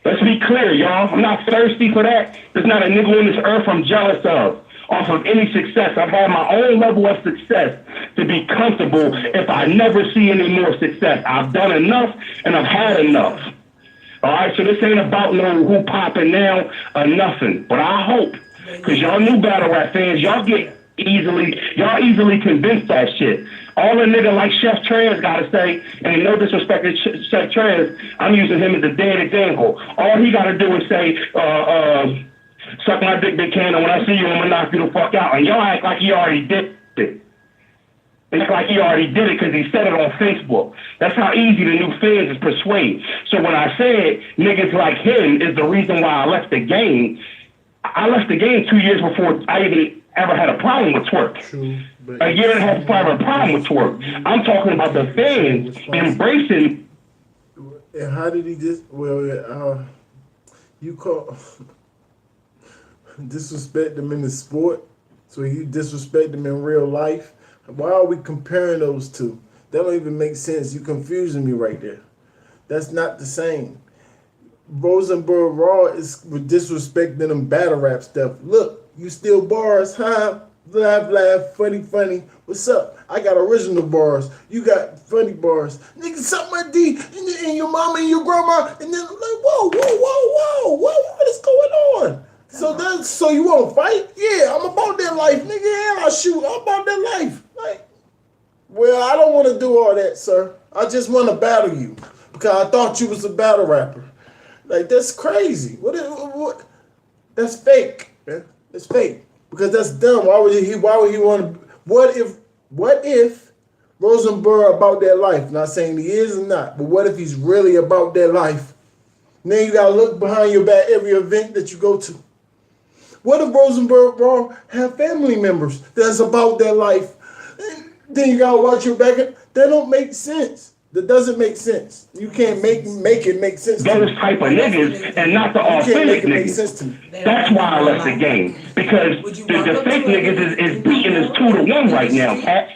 Let's be clear, y'all. I'm not thirsty for that. There's not a nigga on this earth I'm jealous of. Off of any success. I've had my own level of success to be comfortable if I never see any more success. I've done enough and I've had enough. All right, so this ain't about no who popping now or nothing. But I hope, because y'all new battle rap fans, y'all easily convinced that shit. All a nigga like Chef Trans gotta say, and no disrespect to Chef Trans, I'm using him as a dead example. All he gotta do is say, suck my dick, Big Can, and when I see you, I'm gonna knock you the fuck out. And y'all act like he already did it. They act like he already did it because he said it on Facebook. That's how easy the new fans is persuade. So when I said niggas like him is the reason why I left the game, I left the game 2 years before I even ever had a problem with Twerk. True, a year and a half before I had a problem with Twerk. I'm talking about the fans embracing. And how did he just, you call... disrespect them in the sport, so you disrespect them in real life. Why are we comparing those two? That don't even make sense. You confusing me right there. That's not the same. Rosenberg Raw is disrespecting them battle rap stuff. Look, you steal bars, huh? Laugh, funny. What's up? I got original bars. You got funny bars. Nigga, suck my D, and your mama and your grandma, and then like, whoa, what is going on? So you want to fight? Yeah, I'm about that life, nigga. And I shoot. I'm about that life. Like, well, I don't want to do all that, sir. I just want to battle you because I thought you was a battle rapper. Like, that's crazy. What? That's fake, man. It's fake because that's dumb. Why would he want to? What if Rosenberg about that life? Not saying he is or not, but what if he's really about that life? And then you gotta look behind your back every event that you go to. What if Rosenberg Raw have family members that's about their life? Then you gotta watch your back. That don't make sense. That doesn't make sense. You can't make it make sense. Those type of niggas and not the authentic niggas. That's why I left the game. Because the fake niggas is beating us 2-1 right now, Cats.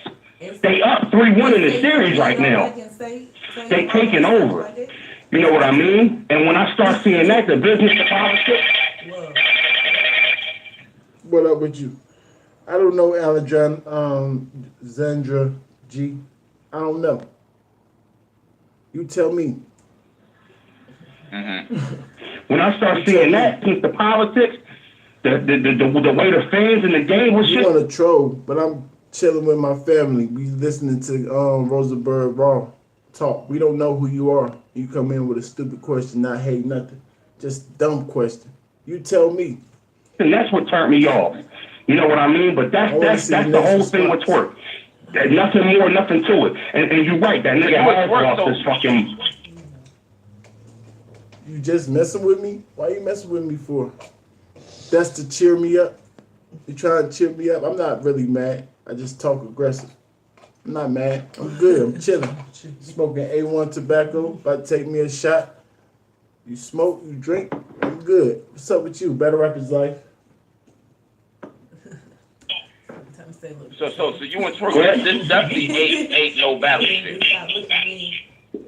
They up 3-1 in the series right now. They taking over. You know what I mean? And when I start seeing that, the business of politics. What up with you? I don't know, Zandra G. I don't know. You tell me. Mm-hmm. When I start seeing that, since the politics, the way the fans in the game was shit. You want to troll, but I'm chilling with my family. We listening to Rosenberg Raw Talk. We don't know who you are. You come in with a stupid question, not hate nothing. Just dumb question. You tell me. And that's what turned me off. You know what I mean? But that's the whole thing with Twerk. Nothing more, nothing to it. And you're right, that nigga has lost this fucking... You just messing with me? Why you messing with me for? That's to cheer me up? You trying to cheer me up? I'm not really mad. I just talk aggressive. I'm not mad. I'm good. I'm chilling. Smoking A1 tobacco. About to take me a shot. You smoke, you drink. I'm good. What's up with you? Better Rapper's Life. say, look. So you and Twerk, this definitely ain't no battle shit.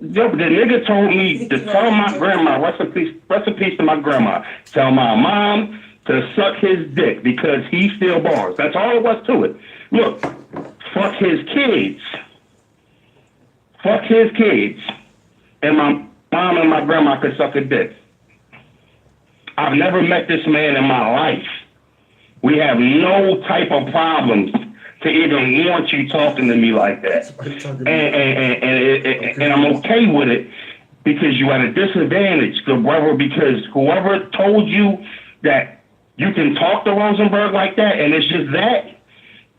Yo, the nigga told me to tell my grandma, rest in peace to my grandma, tell my mom to suck his dick because he still bars. That's all it was to it. Look, fuck his kids. Fuck his kids. And my mom and my grandma could suck a dick. I've never met this man in my life. We have no type of problems to even want you talking to me like that. And I'm okay with it because you're at a disadvantage, good brother, because whoever told you that you can talk to Rosenberg like that and it's just that,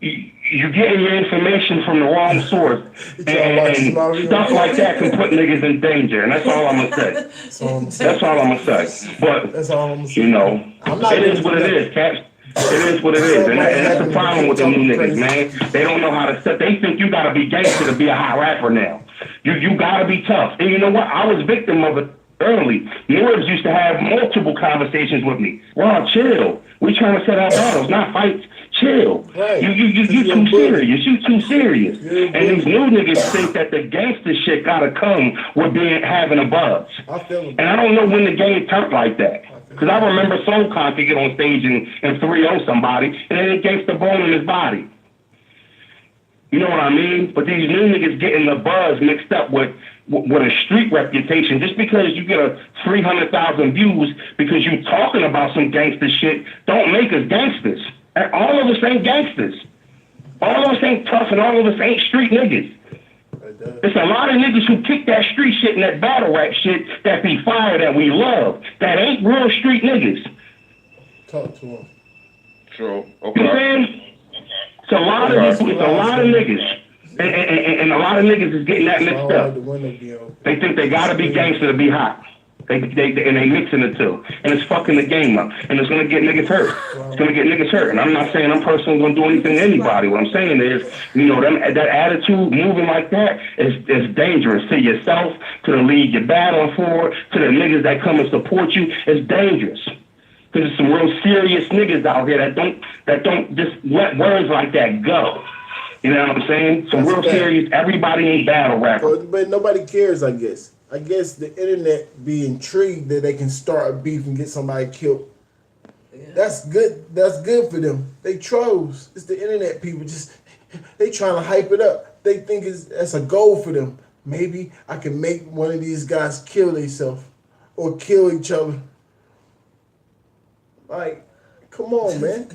you're getting your information from the wrong source. And stuff like that can put niggas in danger. And that's all I'm going to say. That's all I'm going to say. But, you know, it is what it is, Caps. It is what it is, and that's the problem with the new niggas, man. They don't know how to set. They think you gotta be gangster to be a hot rapper now. You gotta be tough. And you know what? I was victim of it early. Nerds used to have multiple conversations with me. Well, chill. We trying to set our battles, not fights. Chill. Right. You too serious. You too serious. And these new niggas think that the gangster shit gotta come with having a buzz. And I don't know when the game turned like that. Because I remember Soul Khan could get on stage and 3-0 somebody, and then it gangsta bone in his body. You know what I mean? But these new niggas getting the buzz mixed up with a street reputation. Just because you get a 300,000 views because you talking about some gangster shit, don't make us gangsters. All of us ain't gangsters. All of us ain't tough, and all of us ain't street niggas. There's a lot of niggas who kick that street shit and that battle rap shit that be fire that we love. That ain't real street niggas. Talk to him. True. Okay. You know what I'm saying? It's a lot of niggas. And a lot of niggas is getting that mixed up. They think they gotta be gangster to be hot. They mixing the two. And it's fucking the game up. And it's gonna get niggas hurt. It's gonna get niggas hurt. And I'm not saying I'm personally gonna do anything to anybody. What I'm saying is, you know, that attitude, moving like that is dangerous to yourself, to the league you're battling for, to the niggas that come and support you. It's dangerous. Because there's some real serious niggas out here that don't just let words like that go. You know what I'm saying? Some real serious, everybody ain't battle rapper. But nobody cares, I guess. I guess the internet be intrigued that they can start a beef and get somebody killed. Yeah. That's good. That's good for them. They trolls. It's the internet people. They trying to hype it up. They think that's a goal for them. Maybe I can make one of these guys kill themselves or kill each other. Like, come on, man.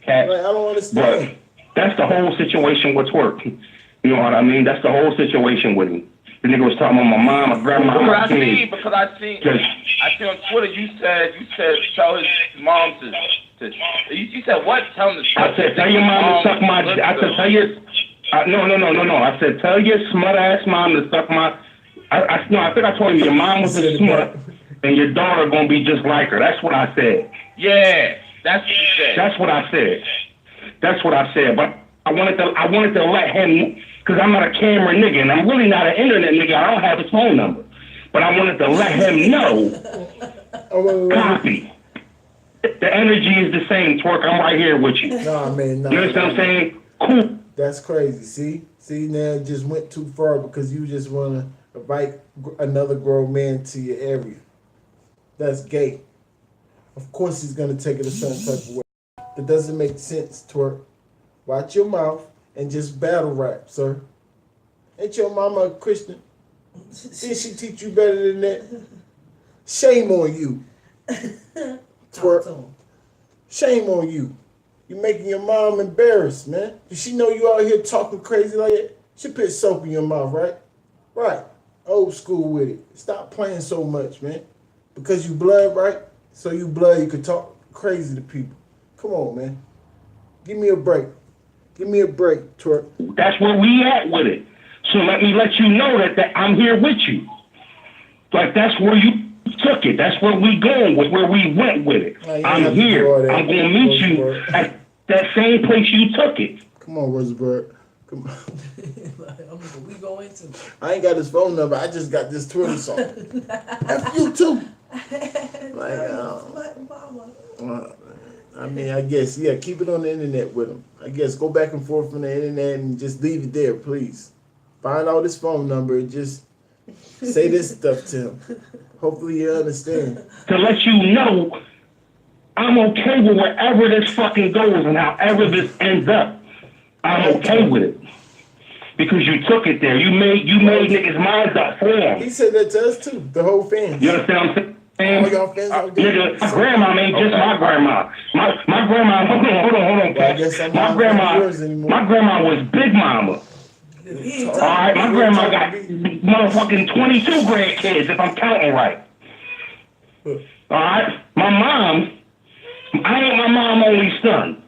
Like, I don't understand. But that's the whole situation with Twerk. You know what I mean? That's the whole situation with him. The nigga was talking about my mom, my grandma, my kids. I seen on Twitter you said tell his mom to you said what? Tell him to I said tell your mom to suck my I said tell your no. I said tell your smut ass mom to suck my I think I told you your mom was a smut and your daughter gonna be just like her. That's what I said. Yeah, that's what you said. That's what I said. That's what I said. But I wanted to let him, because I'm not a camera nigga, and I'm really not an internet nigga. I don't have his phone number. But I wanted to let him know. Copy. The energy is the same, Twerk. I'm right here with you. Nah, man. Nah, you understand what I'm saying? Cool. That's crazy. See, now it just went too far because you just want to invite another grown man to your area. That's gay. Of course he's going to take it a certain type of way. It doesn't make sense, Twerk. Watch your mouth and just battle rap, sir. Ain't your mama a Christian? Did she teach you better than that? Shame on you, Twerk. Shame on you. You're making your mom embarrassed, man. Does she know you out here talking crazy like that? She put soap in your mouth, right? Right. Old school with it. Stop playing so much, man. Because you blood, right? So you blood, you can talk crazy to people. Come on, man. Give me a break. Give me a break, Twerk. That's where we at with it. So let me let you know that I'm here with you. Like, that's where you took it. That's where we going with, where we went with it. I'm here. I'm going to meet you at that same place you took it. Come on, Rosenberg. Come on. We go into. I ain't got his phone number. I just got this Twitter song. F you too. Like, I mean, I guess, yeah, keep it on the internet with him. I guess go back and forth on the internet and just leave it there, please. Find out his phone number and just say this stuff to him. Hopefully you understand. To let you know, I'm okay with wherever this fucking goes and however this ends up. I'm okay with it. Because you took it there. You made niggas' minds up for him. He said that to us too, the whole fans. You understand what I'm saying? All y'all fans out there. Nigga, my grandma ain't just my grandma. My grandma, hold on, Well, I guess I'm not yours anymore. my grandma was Big Mama. Alright, my grandma got motherfucking 22 grandkids if I'm counting right. Alright? My mom, I ain't my mom only son.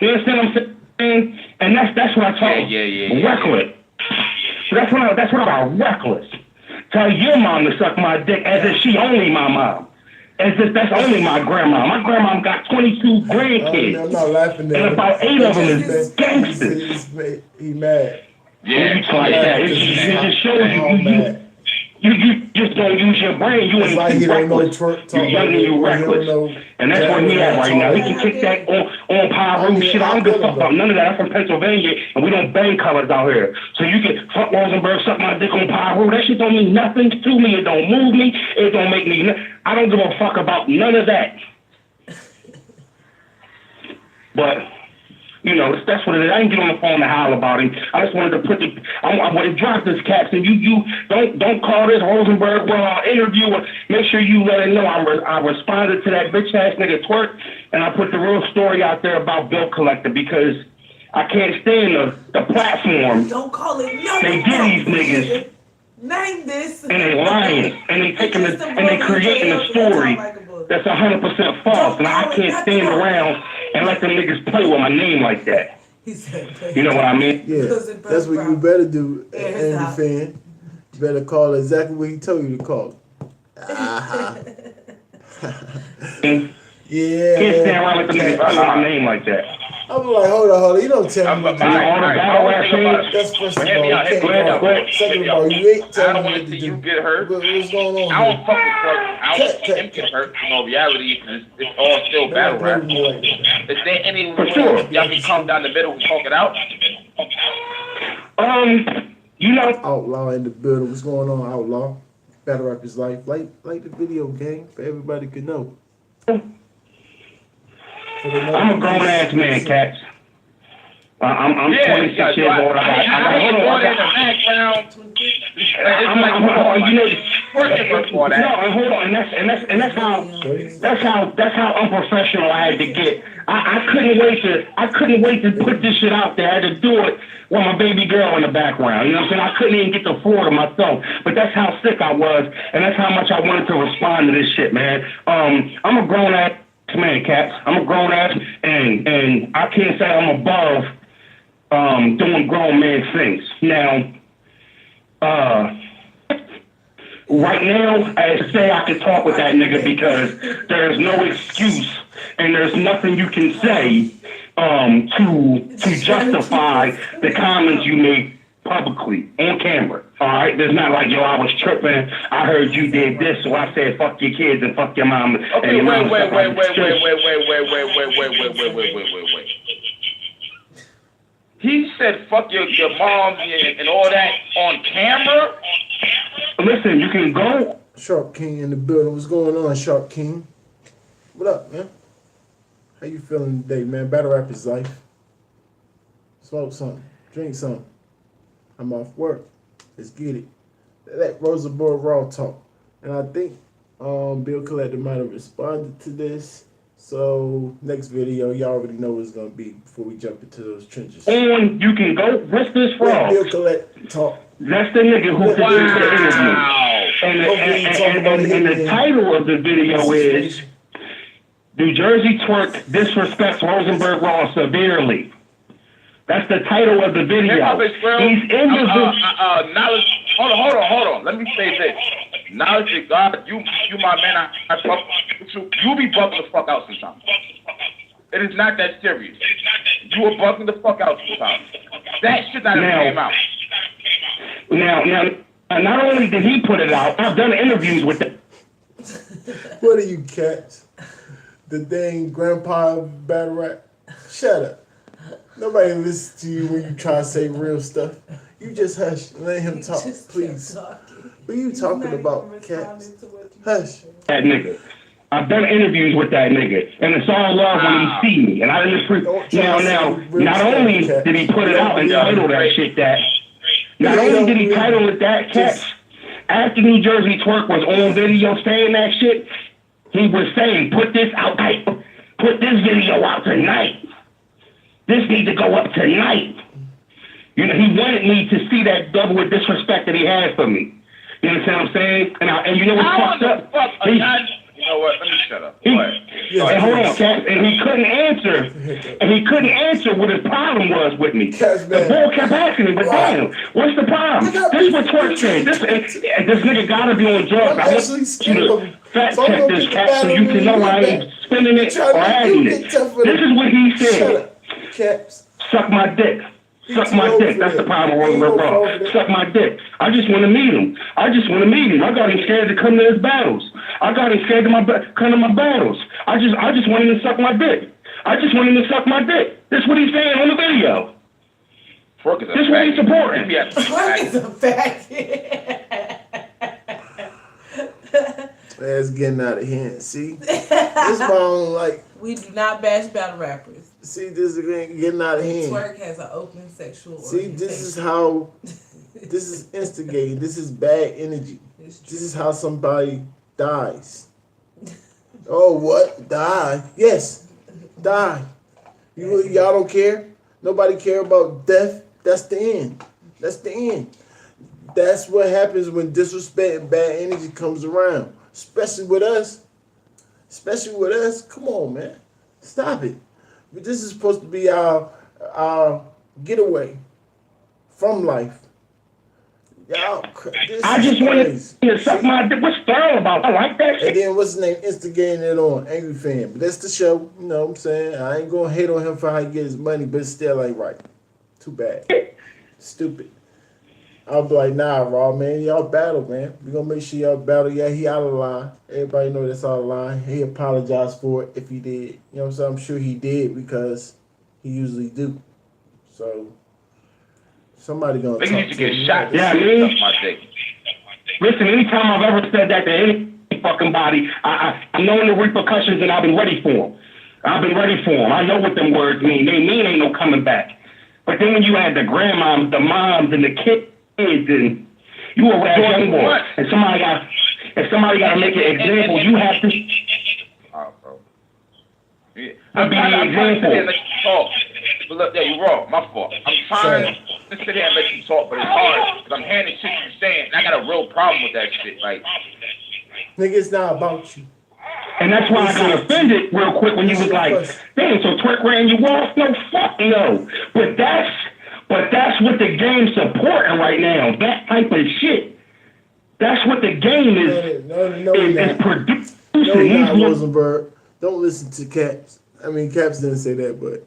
You understand what I'm saying? And that's what I talk reckless. That's what I'm reckless. Tell your mom to suck my dick as if she only my mom. As if that's only my grandma. My grandma got 22 grandkids. I'm not laughing at him. And about 8 of them is gangsters. He mad. Yeah, like that. It just shows you just don't use your brain. You ain't like too reckless. You young and you reckless. And that's where he at right now. He can kick that on Pyro shit. I don't give a fuck about none of that. I'm from Pennsylvania, and we don't bang colors out here. So you can fuck Rosenberg, suck my dick on Pyro. That shit don't mean nothing to me. It don't move me. It don't make me. I don't give a fuck about none of that. But you know, that's what it is. I didn't get on the phone to howl about him. I just wanted to I want to drop this cat. And you don't call this Rosenberg Raw interview. Make sure you let him know I responded to that bitch ass nigga twerk, and I put the real story out there about Bill Collector because I can't stand the platform. Don't call it no. They get these niggas. Name this. And they lying, and they taking and they creating a story that's 100% false, and I can't stand around and let them niggas play with my name like that. He said, you know what I mean? Yeah, that's what you better do, Andy fan. You better call exactly what he told you to call. Yeah. Can't stand around with them niggas play with my name like that. I'm like, hold on. You don't tell me. All the battle rap shit. That's first of all. Second of all, you ain't telling me I don't want to see you get hurt. What's going on? I don't fuck with fuck. I don't see him get hurt. In all reality, it's all still battle rap. Is there any way y'all can come down the middle and talk it out? You know, Outlaw in the building. What's going on, Outlaw? Battle rap is life. Like the video game for everybody can know. I'm a grown ass man, Cats. I'm 26 years old. That's how unprofessional I had to get. I couldn't wait to put this shit out there. I had to do it with my baby girl in the background. You know what I'm saying? I couldn't even get the floor to myself. But that's how sick I was, and that's how much I wanted to respond to this shit, man. I'm a grown ass man, Cats. I'm a grown ass, and I can't say I'm above doing grown man things. Now, right now, I say I can talk with that nigga because there's no excuse and there's nothing you can say to justify the comments you made publicly on camera. All right, there's not like, yo, I was tripping. I heard you did this, so I said fuck your kids and fuck your mom. Okay, wait. He said fuck your mom and all that on camera? Listen, you can go. Sharp King in the building. What's going on, Sharp King? What up, man? How you feeling today, man? Battle rap is life. Smoke something. Drink something. I'm off work. Let's get it. That Rosenberg Raw Talk. And I think Bill Collector might have responded to this. So next video, y'all already know what it's gonna be before we jump into those trenches. And you can go. What's this from? Bill Collector Talk. That's the nigga who did the interview. And the title of the video is New Jersey Twerk Disrespects Rosenberg Raw Severely. That's the title of the video. He's in the knowledge. Hold on. Let me say this. Knowledge to God, you my man. You be bugging the fuck out sometimes. It is not that serious. You are bugging the fuck out sometimes. That shit that came out. Now, not only did he put it out, I've done interviews with them. What are you, Cats? the thing grandpa battle rap. Shut up. Nobody listens to you when you try to say real stuff. You just hush. Let him talk, please. What are you talking about, Caps? Hush. That nigga. I've done interviews with that nigga, and it's all love when he see me. And I didn't now, not only did he put it out and title that shit that, not only did he title it that, Caps, after New Jersey Twerk was on video saying that shit, he was saying, put this video out tonight. This needs to go up tonight. You know, he wanted me to see that double with disrespect that he had for me. You understand what I'm saying? And you know what's fucked up? You know what? Let me shut up. Hold on, Cass. And he couldn't answer what his problem was with me. The boy kept asking me, but damn, what's the problem? This is what Twerk said. This nigga gotta be on drugs. I want you to fact check this, Cass, so you can know I ain't spinning it or adding it. This is what he said. Caps. Suck my dick. Suck my dick. That's the problem with Rosenberg Raw. Suck my dick. I just want to meet him. I got him scared to come to his battles. I got him scared to come to my battles. I just want him to suck my dick. This is what he's saying on the video. This is what he's supporting. Twerk is a fact. That's getting out of hand. See? This is why I don't like. We do not bash battle rappers. See, this is getting out of hand. Twerk has an open sexual See, this is instigating. This is bad energy. This is how somebody dies. Oh, what? Die? Yes, die. Y'all don't care? Nobody care about death? That's the end. That's what happens when disrespect and bad energy comes around. Especially with us. Come on, man. Stop it. But this is supposed to be our getaway from life. Y'all, I just wanted to suck my dick. What's thorough about? I like that shit. And then what's his name? Instigating it on Angry Fan. But that's the show. You know what I'm saying? I ain't gonna hate on him for how he get his money, but it still ain't right. Too bad. Stupid. I'll be like, nah, Raw, man. Y'all battle, man. We gonna make sure y'all battle. Yeah, he out of line. Everybody know that's out of line. He apologized for it if he did. You know what I'm saying? I'm sure he did because he usually do. So somebody gonna talk to get shot. Yeah, listen, anytime I've ever said that to any fucking body, I'm knowing the repercussions and I've been ready for them. I know what them words mean. They mean ain't no coming back. But then when you add the grandmoms, the moms, and the kids, and you a young boy, and somebody got to make an example, you have to. Oh, bro. Yeah. I'm trying to sit here and let you talk. But look, yeah, you're wrong. My fault. I'm trying to sit here and let you talk, but it's hard because I'm hearing shit you're saying, and I got a real problem with that shit. Like, nigga, it's not about you. And that's why I got offended real quick when you was like, damn, so Twerk ran you off? No, fuck no. But that's what the game's supporting right now. That type of shit. That's what the game is producing. No, Rosenberg. Don't listen to Caps. I mean, Caps didn't say that, but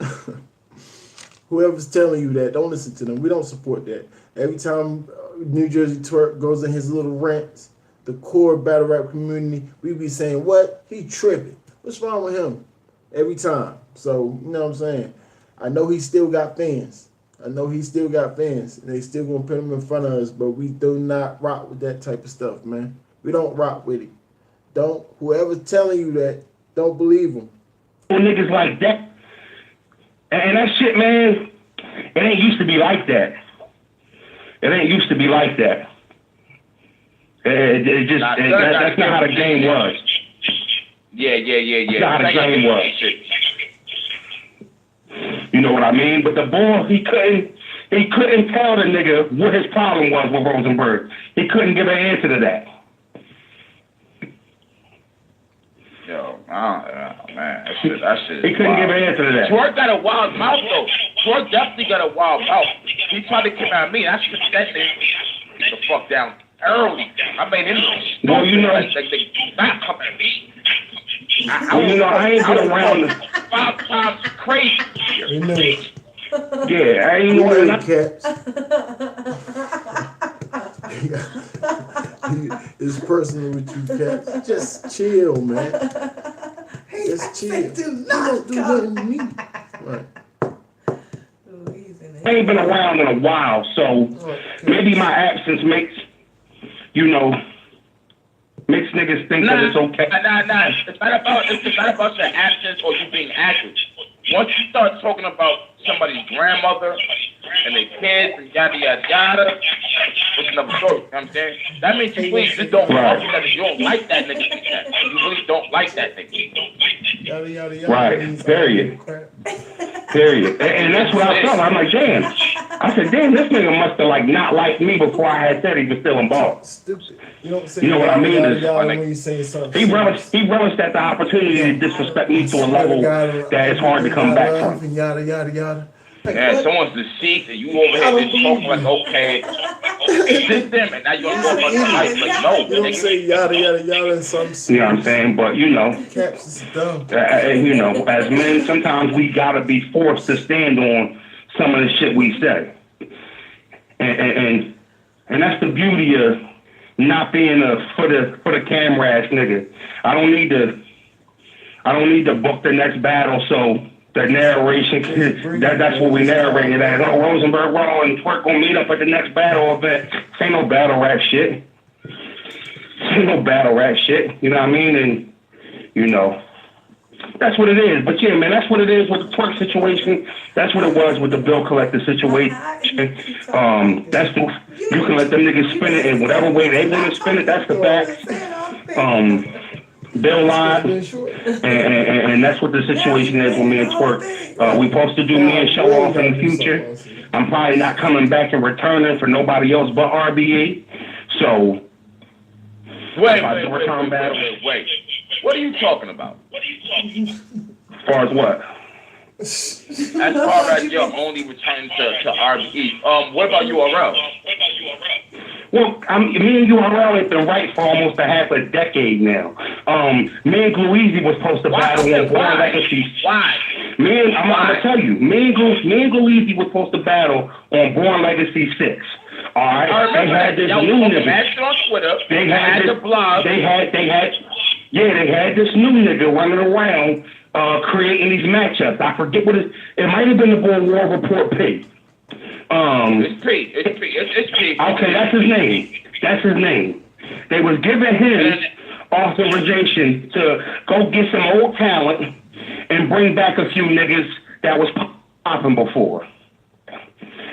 whoever's telling you that, don't listen to them. We don't support that. Every time New Jersey Twerk goes in his little rants, the core battle rap community, we be saying, what? He tripping. What's wrong with him? Every time. So, you know what I'm saying? I know he still got fans. And they still gonna put him in front of us, but we do not rock with that type of stuff, man. We don't rock with it. Whoever's telling you that, don't believe them. Niggas like that. And that shit, man, it ain't used to be like that. That's not how the game was. Yeah. That's not how the game was. You know what I mean? But the boy, he couldn't tell the nigga what his problem was with Rosenberg. He couldn't give an answer to that. Yo, man, that shit. He couldn't give an answer to that. Twerk got a wild mouth though. Twerk definitely got a wild mouth. He tried to come at me. I should that thing get the fuck down early. I made him. No, you know, like they not coming at me. I ain't been around 5 times crazy. You know it. Yeah, I ain't know it. Caps. It's personal with you, Caps. Just chill, man. Just chill. said, do You not don't do come. nothing to me. Right. I ain't been around in a while, so maybe my absence makes niggas think that it's okay. Nah. It's not about your absence or you being active. Once you start talking about somebody's grandmother and their kids and yada yada yada, it's another story. You know what I'm saying? That means you really just don't fuck with that. You don't like that nigga. You really don't like that nigga. Yada yada yada. Right. Period. And that's what I felt. I'm like, damn. I said, damn, this nigga must have like not liked me before I had said he was still involved. Stupid. You don't say You know what I mean? when you say something. He relished at the opportunity to disrespect me to a level that it's hard to come back from. And yada yada yada. Like, yeah, someone's deceased and you over here just talking like, okay, it's just them, and now you're going about your life. Like, no, you don't say yada yada yada and some. You know what I'm saying? But Caps is dumb. As men, sometimes we gotta be forced to stand on some of the shit we say, and that's the beauty of not being a for the camera ass nigga. I don't need to book the next battle, so the narration, that's what we narrated as. Oh, Rosenberg Raw and Twerk gonna meet up at the next battle event. This ain't no battle rap shit. You know what I mean? And, that's what it is. But yeah, man, that's what it is with the Twerk situation. That's what it was with the bill collector situation. That's you can let them niggas spin it in whatever way they want to spin it. That's the fact. Bill lied, and that's what the situation is with me and Twerk. We supposed to do me and show off in the future. I'm probably not coming back and returning for nobody else but RBE. So, wait. What are you talking about? As far as what? As far as your only return to RBE. What about URL? Well, me and URL have been right for almost a half a decade now. Me and Gluezy was supposed to battle on Born Legacy. Why? I'm gonna tell you. Me and Gluezy was supposed to battle on Born Legacy 6. All right. They had this new nigga. On Twitter. They had the blog. They had this new nigga running around creating these matchups. I forget what it might have been the Bull War Report P. It's P. Okay, that's his name. They was giving him authorization to go get some old talent and bring back a few niggas that was popping before.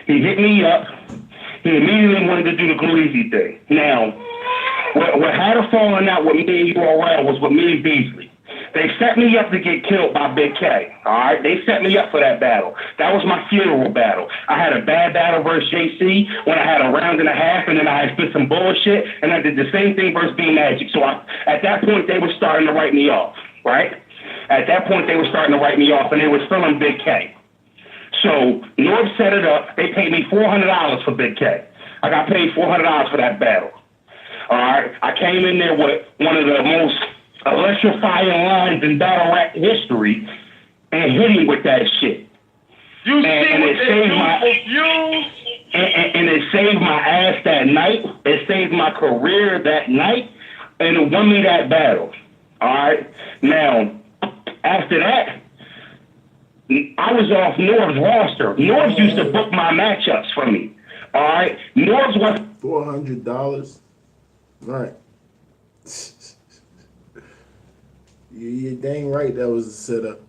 He hit me up. He immediately wanted to do the Gleazy thing. Now, what had a falling out with me and URL was with me and Beasley. They set me up to get killed by Big K. All right, they set me up for that battle. That was my funeral battle. I had a bad battle versus JC when I had a round and a half, and then I had spit some bullshit, and I did the same thing versus B Magic. So at that point, they were starting to write me off. Right? At that point, they were starting to write me off, and they was filling Big K. So North set it up. They paid me $400 for Big K. I got paid $400 for that battle. All right, I came in there with one of the most electrifying lines in battle rap history and hit him with that shit. You see what they do for views? And it saved my ass that night. It saved my career that night, and it won me that battle. All right. Now, after that, I was off Norv's roster. Norv used to book my matchups for me. All right. Norv's was $400. Right. You're dang right that was a setup.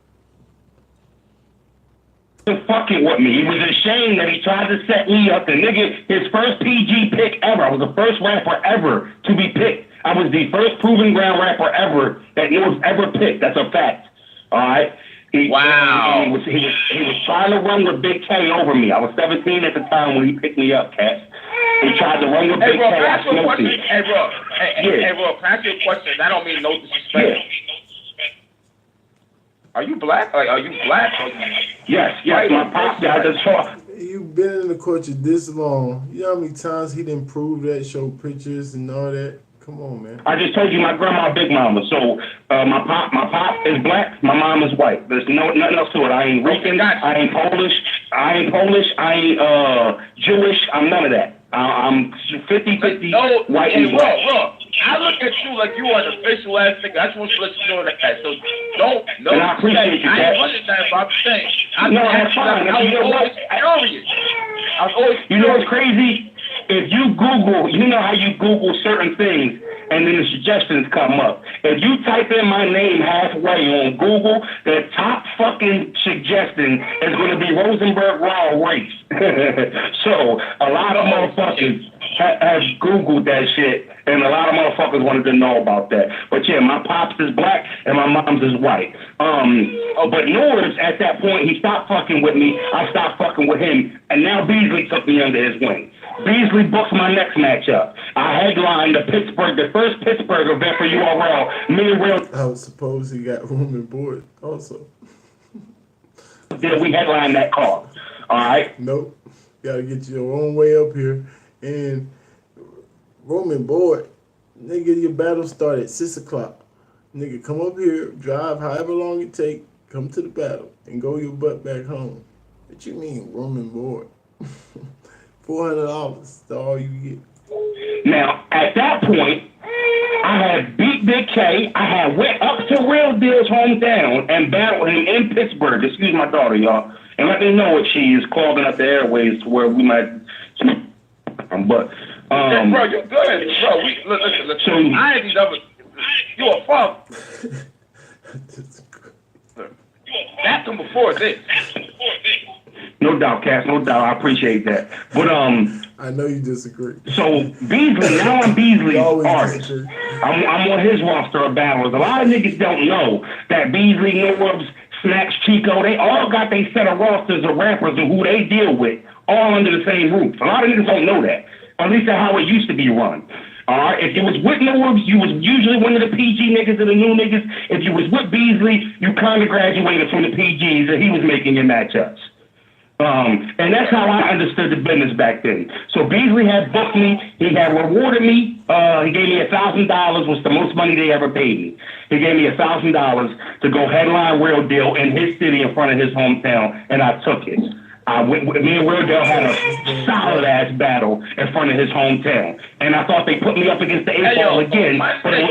Fucking with me. He was ashamed that he tried to set me up. The nigga, his first PG pick ever. I was the first rapper ever to be picked. I was the first proven ground rapper ever that North ever picked. That's a fact. All right. Wow. He was trying to run with Big K over me. I was 17 at the time when he picked me up, Cat. He tried to run with Big K. I smoked him. Hey, bro, can I ask you a question? I don't mean no disrespect. Yeah. Are you black? Like, are you black? Yes, my pop guy just talk. You've been in the culture this long. You know how many times he didn't prove that, show pictures and all that? Come on, man. I just told you my grandma, Big Mama. So my pop is black, my mom is white. There's nothing else to it. I ain't Rican, I ain't Polish, I ain't Jewish. I'm none of that. I'm 50-50 white and black. I look at you like you are an official ass nigga. I just want to let you know that. So don't, no, And I appreciate you, I Cat. ain't running that, but I'm saying. No, that's fine. I was always furious. I was always You know what's crazy? If you Google, you know how you Google certain things and then the suggestions come up. If you type in my name halfway on Google, the top fucking suggestion is going to be Rosenberg Raw race. So a lot of motherfuckers have Googled that shit, and a lot of motherfuckers wanted to know about that. But yeah, my pops is black and my mom's is white. But Norris, at that point, he stopped fucking with me. I stopped fucking with him, and now Beasley took me under his wing. Beasley booked my next matchup. I headlined the first Pittsburgh event for URL. Me and Will. I would suppose he got room and board also. We headlined that card. All right. Nope. Gotta get your own way up here. And Roman board, nigga, your battle start at 6 o'clock. Nigga, come up here, drive however long it take, come to the battle, and go your butt back home. What you mean, Roman board? $400, that's all you get. Now, at that point, I had beat Big K. I had went up to Real Deal's hometown and battled him in Pittsburgh. Excuse my daughter, y'all. And let me know if she is clogging up the airways to where we might... But, bro, you're good. Bro, listen. So, I ain't never... You a fuck. That come before this. No doubt, Cass, no doubt. I appreciate that. But, I know you disagree. So, Beasley, now I'm Beasley's artist. Disagree. I'm on his roster of battlers. A lot of niggas don't know that Beasley, Norbs, Snacks, Chico, they all got their set of rosters of rappers and who they deal with, all under the same roof. A lot of niggas don't know that. At least that's how it used to be run. Alright, if you was with Norbs, you was usually one of the PG niggas and the new niggas. If you was with Beasley, you kind of graduated from the PGs and he was making your matchups. And that's how I understood the business back then. So Beasley had booked me. He had rewarded me. He gave me $1,000, was the most money they ever paid me. He gave me $1,000 to go headline Real Deal in his city in front of his hometown, and I took it. Me and Real Deal had a solid ass battle in front of his hometown, and I thought they put me up against the eight-ball again. But I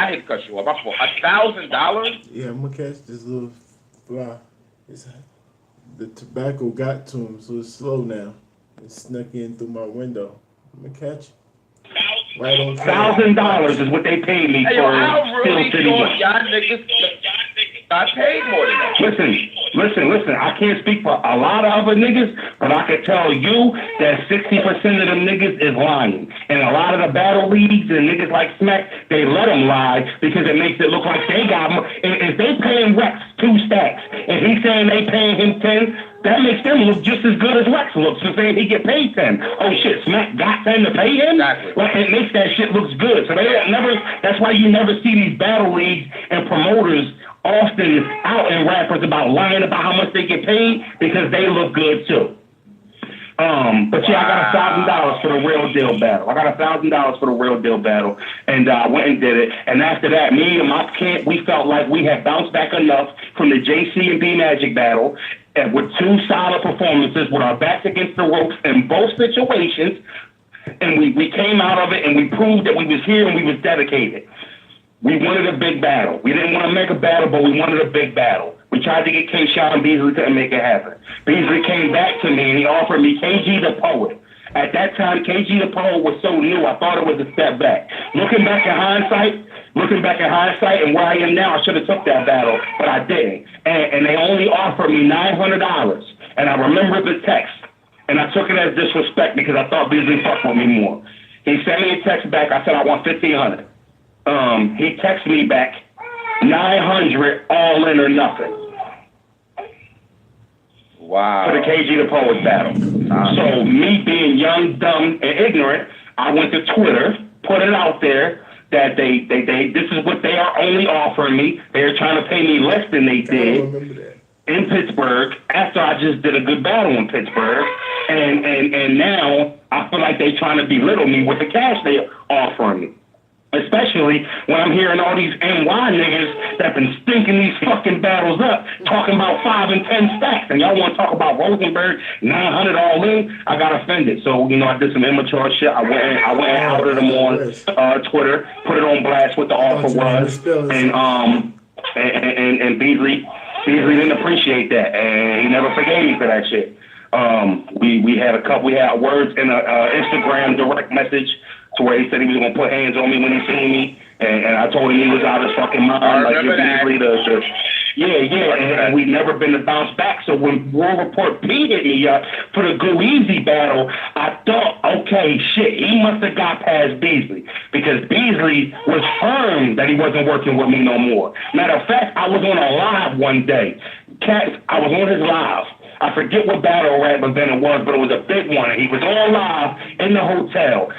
hate to cut you off. My fault. $1,000? Yeah, I'm gonna catch this little fly. The tobacco got to him, so it's slow now. It snuck in through my window. I'm gonna catch it. Right on $1,000 is what they paid me hey, for I really Steel City. y'all niggas got paid more than that. Listen. I can't speak for a lot of other niggas, but I can tell you that 60% of them niggas is lying. And a lot of the battle leagues and niggas like Smack, they let them lie because it makes it look like they got more. If they paying Rex 2 stacks and he's saying they paying him 10, that makes them look just as good as Rex looks for saying he get paid 10. Oh shit, Smack got 10 to pay him? Exactly. Like it makes that shit looks good. So they don't never, that's why you never see these battle leagues and promoters often out in rappers about lying about how much they get paid because they look good too. But yeah, I got $1,000 for the Real Deal battle. And I went and did it. And after that, me and my camp, we felt like we had bounced back enough from the JC and B Magic battle, and with 2 solid performances with our backs against the ropes in both situations. And we came out of it and we proved that we was here and we was dedicated. We wanted a big battle. We didn't want to make a battle, but we wanted a big battle. We tried to get K-Shot and Beasley couldn't make it happen. Beasley came back to me and he offered me KG the Poet. At that time, KG the Poet was so new, I thought it was a step back. Looking back in hindsight and where I am now, I should have took that battle, but I didn't. And they only offered me $900. And I remember the text. And I took it as disrespect because I thought Beasley fucked with me more. He sent me a text back. I said, I want $1,500. He texted me back, 900 all in or nothing. Wow. For the KG the Poet battle. So me being young, dumb, and ignorant, I went to Twitter, put it out there that they this is what they are only offering me. They're trying to pay me less than they did in Pittsburgh after I just did a good battle in Pittsburgh. And now I feel like they're trying to belittle me with the cash they're offering me. Especially when I'm hearing all these NY niggas that been stinking these fucking battles up, talking about 5 and 10 stacks, and y'all want to talk about Rosenberg 900 all in. I got offended, so you know I did some immature shit. I went and outed them on Twitter, put it on blast what the offer was, and Beasley didn't appreciate that, and he never forgave me for that shit. We had words in a Instagram direct message to where he said he was gonna put hands on me when he seen me, and I told him he was out of his fucking mind. Like and we've never been to bounce back. So when World Report P hit me up for the Go Easy battle, I thought, okay, shit, he must have got past Beasley because Beasley was firm that he wasn't working with me no more. Matter of fact, I was on a live one day. I was on his live. I forget what battle rap event it was, but it was a big one. And he was on live in the hotel,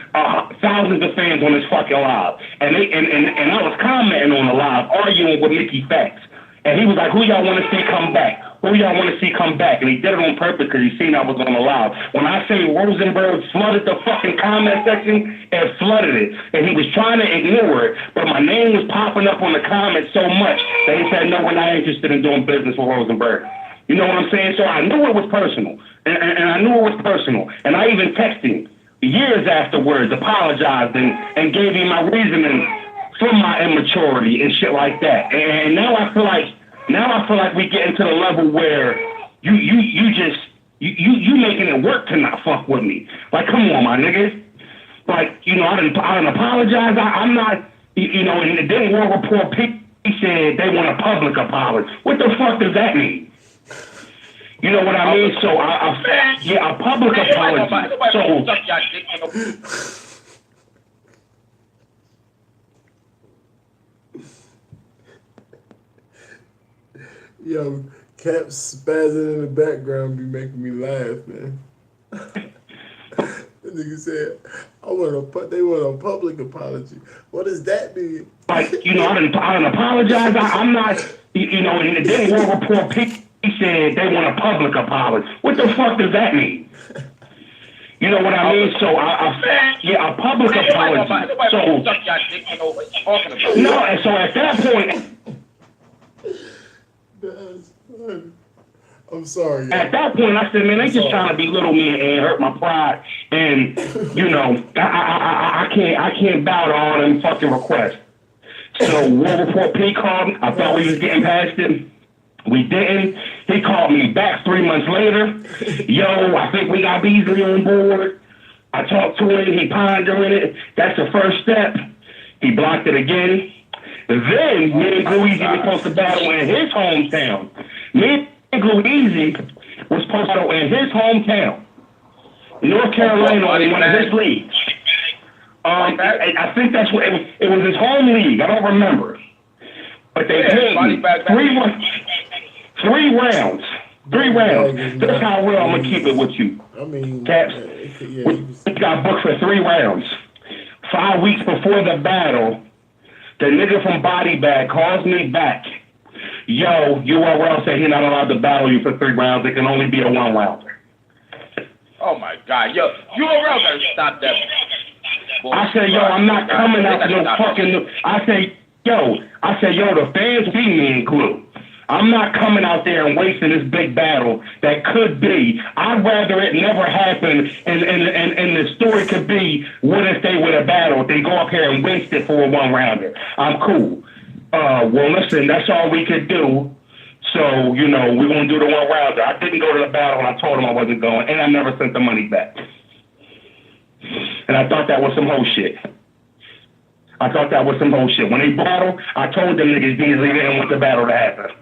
thousands of fans on his fucking live, and I was commenting on the live, arguing with Mickey Facts, and he was like, "Who y'all want to see come back? Who y'all want to see come back?" And he did it on purpose because he seen I was on the live. When I say Rosenberg flooded the fucking comment section, it flooded it, and he was trying to ignore it, but my name was popping up on the comments so much that he said, "No, we're not interested in doing business with Rosenberg." You know what I'm saying? So I knew it was personal, and I knew it was personal. And I even texted him years afterwards, apologized and gave him my reasoning for my immaturity and shit like that. And now I feel like we get into the level where you making it work to not fuck with me. Like, come on, my niggas. Like, you know, I didn't apologize. I'm not, you know, and then World Report P said they want a public apology. What the fuck does that mean? You know what I mean? So a public apology. Yo, Cap spazzing in the background be making me laugh, man. The nigga said, they want a public apology. What does that mean? Like, you know, I didn't apologize. I'm not, you know, and then World Report P said they want a public apology. What the fuck does that mean? You know what I mean? So a public apology. So at that point, that's funny. I'm sorry. At that point, I said, man, they just trying to belittle me and hurt my pride, and you know, I can't bow to all them fucking requests. So World Report P called me. I thought we was getting past it. We didn't. He called me back 3 months later. Yo, I think we got Beasley on board. I talked to him. He pondering it. That's the first step. He blocked it again. Then me and Go Easy were supposed to battle in his hometown. Me and Go Easy was supposed to battle in his hometown, North Carolina, in one of his leagues. I think that's what it was his home league. I don't remember. But they paid me 3 rounds. 3 rounds. That's how real I'm going to keep it with you. I mean, Caps, we got booked for 3 rounds. 5 weeks before the battle, the nigga from Body Bag calls me back. Yo, URL said he's not allowed to battle you for 3 rounds. It can only be a 1-rounder. Oh, my God. Yo, URL got to stop that. I said, yo, I'm not coming out to no fucking... I say, yo, the fans see me in Glue. I'm not coming out there and wasting this big battle that could be. I'd rather it never happen, and the story could be, what if they would have battled? They go up here and waste it for a 1-rounder. I'm cool. Well, listen, that's all we could do. So, you know, we're going to do the 1-rounder. I didn't go to the battle, and I told him I wasn't going, and I never sent the money back. And I thought that was some whole shit. When they battled, I told them niggas Beasley didn't want the battle to happen.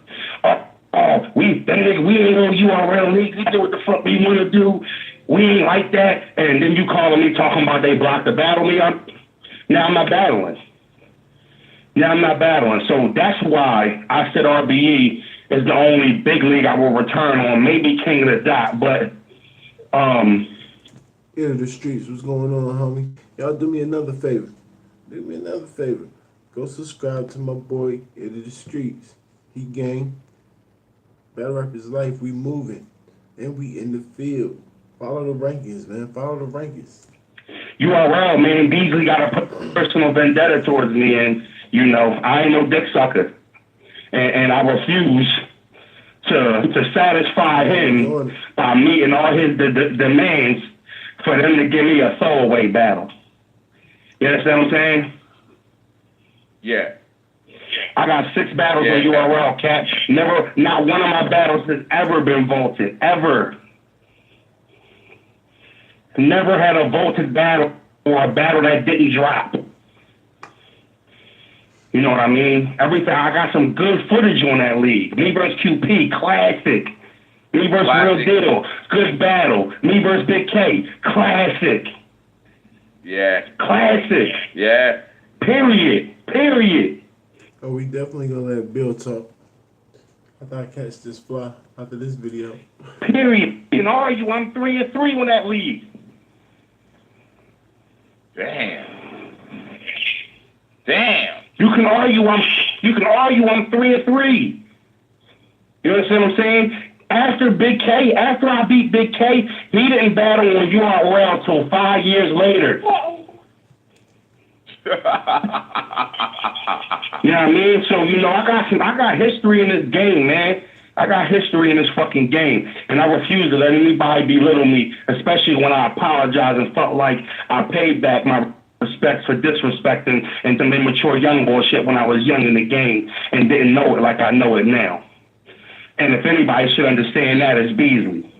We ain't on URL league. We do what the fuck we want to do. We ain't like that. And then you calling me talking about they blocked the battle me. Now I'm not battling. So that's why I said RBE is the only big league I will return on. Maybe King of the Dot, but into the streets. What's going on, homie? Y'all do me another favor. Go subscribe to my boy Into the Streets. He gang. Battle Rap is life. We moving. And we in the field. Follow the rankings, man. URL, man, Beasley got a personal vendetta towards me, and you know, I ain't no dick sucker, and I refuse to satisfy him by meeting all his demands for them to give me a throwaway battle. You understand what I'm saying? Yeah. I got 6 battles on URL, Cap. Not one of my battles has ever been vaulted, ever. Never had a vaulted battle or a battle that didn't drop. You know what I mean? Everything. I got some good footage on that league. Me versus QP, classic. Me versus Real Deal, good battle. Me versus Big K, classic. Yeah. Classic. Yeah. Period. Oh, we definitely gonna let Bill talk. I thought I'd catch this fly after this video. Period. You can argue I'm 3-3 on that league. Damn. You can argue I'm 3-3. You understand what I'm saying? After I beat Big K, he didn't battle on URL till 5 years later. You know what I mean? So, you know, I got history in this game, man. I got history in this fucking game. And I refuse to let anybody belittle me, especially when I apologize and felt like I paid back my respect for disrespecting and some immature young bullshit when I was young in the game and didn't know it like I know it now. And if anybody should understand that, it's Beasley.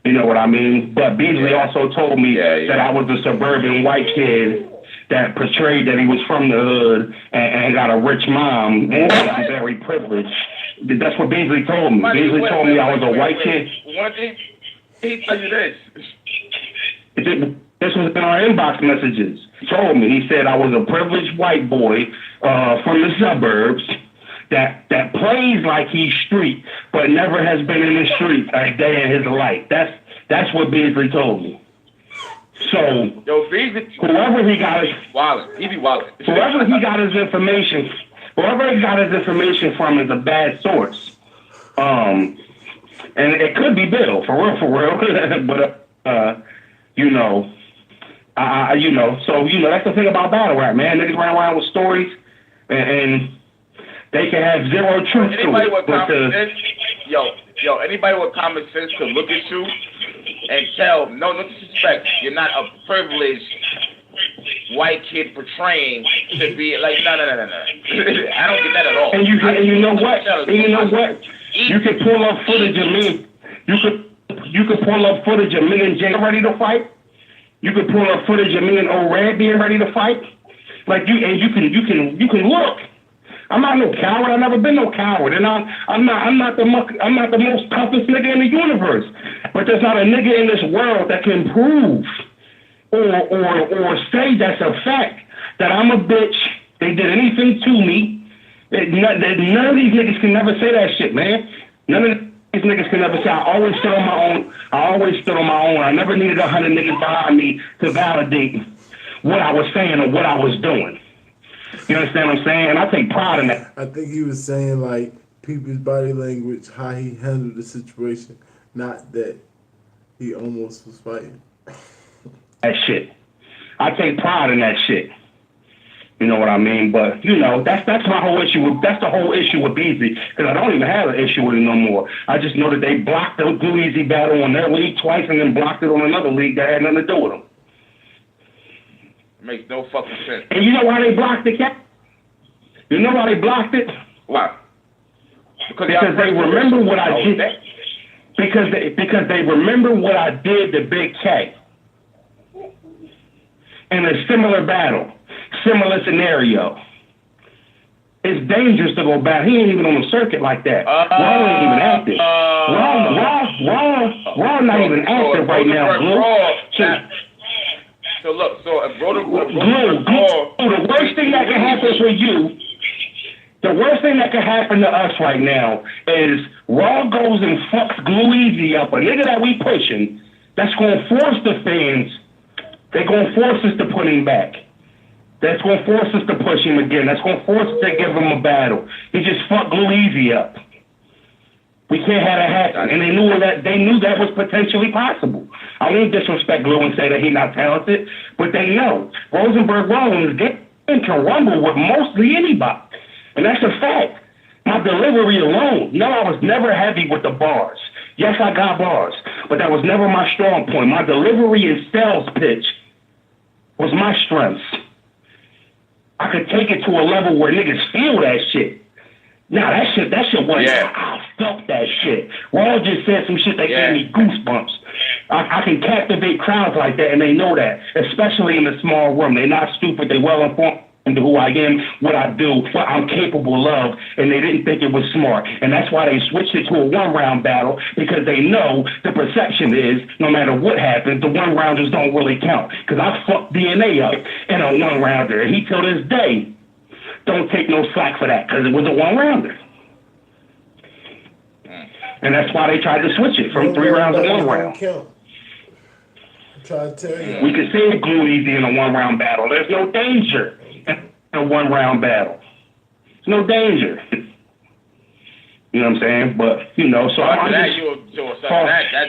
You know what I mean? But Beasley also told me that I was a suburban white kid that portrayed that he was from the hood and got a rich mom and was very privileged. That's what Beasley told me. Beasley told me I was a white kid. One thing, he told you this. This was in our inbox messages. He told me, he said I was a privileged white boy from the suburbs that plays like he's street, but never has been in the street a day in his life. That's what Beasley told me. So, Beasley, whoever he got his whoever he got his information from is a bad source. And it could be Bill, for real. But you know, so that's the thing about battle rap, man. Niggas run around with stories and they can have zero truth to anybody it. With common sense, anybody with common sense could look at you and tell, no disrespect, you're not a privileged white kid portraying to be like, no. I don't get that at all. And you know what? You can pull up footage of me. You could pull up footage of me and Jay ready to fight. You could pull up footage of me and O-Red being ready to fight. Like you can look. I'm not no coward. I've never been no coward, and I'm not the most toughest nigga in the universe. But there's not a nigga in this world that can prove or say that's a fact that I'm a bitch. They did anything to me. None of these niggas can never say that shit, man. None of these niggas can never say I always stood on my own. I never needed 100 niggas behind me to validate what I was saying or what I was doing. You understand what I'm saying? And I take pride in that. I think he was saying, like, people's body language, how he handled the situation, not that he almost was fighting. That shit. I take pride in that shit. You know what I mean? But, you know, that's my whole issue. That's the whole issue with Beasley, because I don't even have an issue with it no more. I just know that they blocked the Blue Easy battle on their league twice and then blocked it on another league that had nothing to do with them. Makes no fucking sense. And you know why they blocked it, Cap? You know why they blocked it? Why? Because they remember what I did. Because they remember what I did to Big K. In a similar battle, similar scenario. It's dangerous to go back. He ain't even on the circuit like that. Raw ain't even active. Raw not even active right now, Blue. So look, so if the worst thing that can happen for you, the worst thing that can happen to us right now is Raw goes and fucks Glue Easy up, a nigga that we pushing, that's going to force the fans, they're going to force us to put him back. That's going to force us to push him again. That's going to force us to give him a battle. He just fucked Glue Easy up. We can't have that happen. And they knew that was potentially possible. I won't disrespect Glue and say that he's not talented, But they know Rosenberg Raw in this game can rumble with mostly anybody. And that's a fact. My delivery alone, no, I was never heavy with the bars. Yes, I got bars, but that was never my strong point. My delivery and sales pitch was my strengths. I could take it to a level where niggas feel that shit. Nah, that shit wasn't, I felt that shit. Raw just said some shit that gave me goosebumps. I can captivate crowds like that, and they know that, especially in a small room. They're not stupid. They're well informed into who I am, what I do, what I'm capable of, and they didn't think it was smart. And that's why they switched it to a one-round battle, because they know the perception is, no matter what happens, the one-rounders don't really count. Because I fucked DNA up in a one-rounder, and he till this day don't take no slack for that, because it was a one-rounder. And that's why they tried to switch it from 3 rounds to 1 round. I'm trying to tell you. We can say it glue easy in a one-round battle. There's no danger in a one-round battle. There's no danger. You know what I'm saying? But, you know, so I'm just...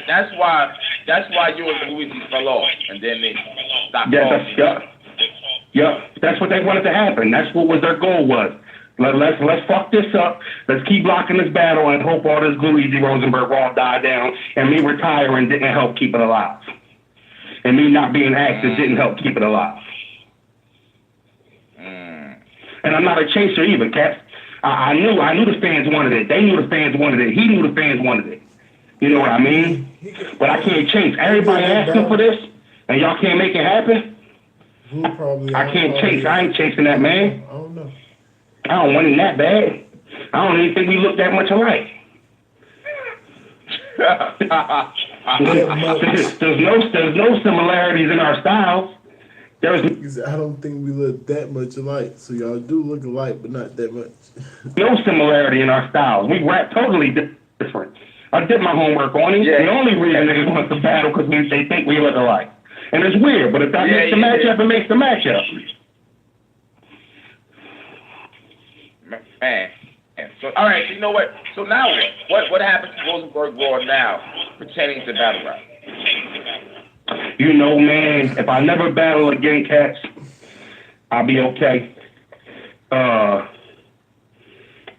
That's why you and Luigi fell off, and then they stopped That's what they wanted to happen. That's what their goal was. Let's fuck this up. Let's keep blocking this battle and hope all this Luigi Rosenberg Raw die down, and me retiring didn't help keep it alive. And me not being active didn't help keep it alive. And I'm not a chaser either, Cap. I knew the fans wanted it. They knew the fans wanted it. He knew the fans wanted it. You know what I mean? But I can't chase. Everybody asking for this, and y'all can't make it happen. I can't chase. I ain't chasing that, man. I don't know. I don't want him that bad. I don't even think we look that much alike. there's no similarities in our styles. I don't think we look that much alike. So y'all do look alike, but not that much. No similarity in our styles. We rap totally different. I did my homework on him. The only reason niggas want to battle because they think we look alike. And it's weird, but if that makes the matchup, it makes the matchup. Man. So, all right, you know what? So now what? What happens to Rosenberg Raw now pertaining to battle rap? You know, man, if I never battle again, cats, I'll be okay.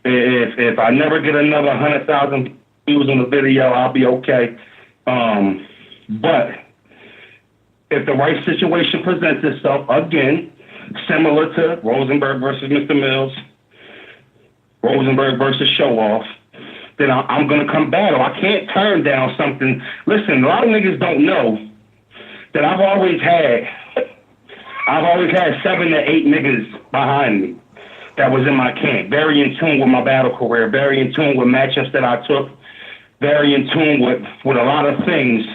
If I never get another 100,000 views on the video, I'll be okay. But if the right situation presents itself again, similar to Rosenberg versus Mr. Mills, Rosenberg versus Show Off, then I'm going to come battle. I can't turn down something. Listen, a lot of niggas don't know that I've always had 7 to 8 niggas behind me that was in my camp, very in tune with my battle career, very in tune with matchups that I took, very in tune with a lot of things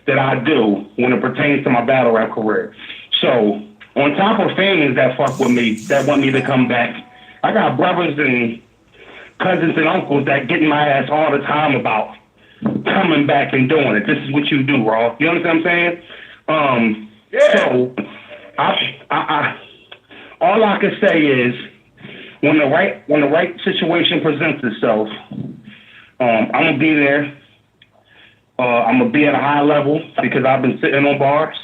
that I do when it pertains to my battle rap career. So on top of fans that fuck with me, that want me to come back, I got brothers and cousins and uncles that get in my ass all the time about coming back and doing it. This is what you do, Raw. You understand what I'm saying? So I all I can say is when the right situation presents itself, I'm gonna be there. I'm gonna be at a high level because I've been sitting on bars.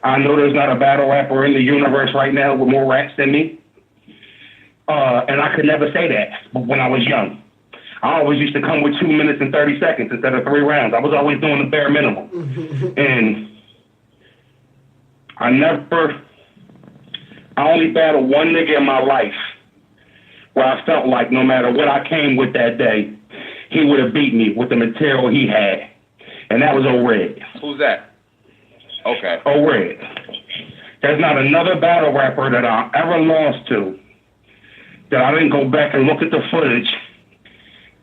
I know there's not a battle rapper in the universe right now with more raps than me. And I could never say that when I was young. I always used to come with 2 minutes and 30 seconds instead of 3 rounds. I was always doing the bare minimum. And I only battled one nigga in my life where I felt like no matter what I came with that day, he would have beat me with the material he had. And that was O-Red. Who's that? Okay. O-Red. There's not another battle rapper that I ever lost to that I didn't go back and look at the footage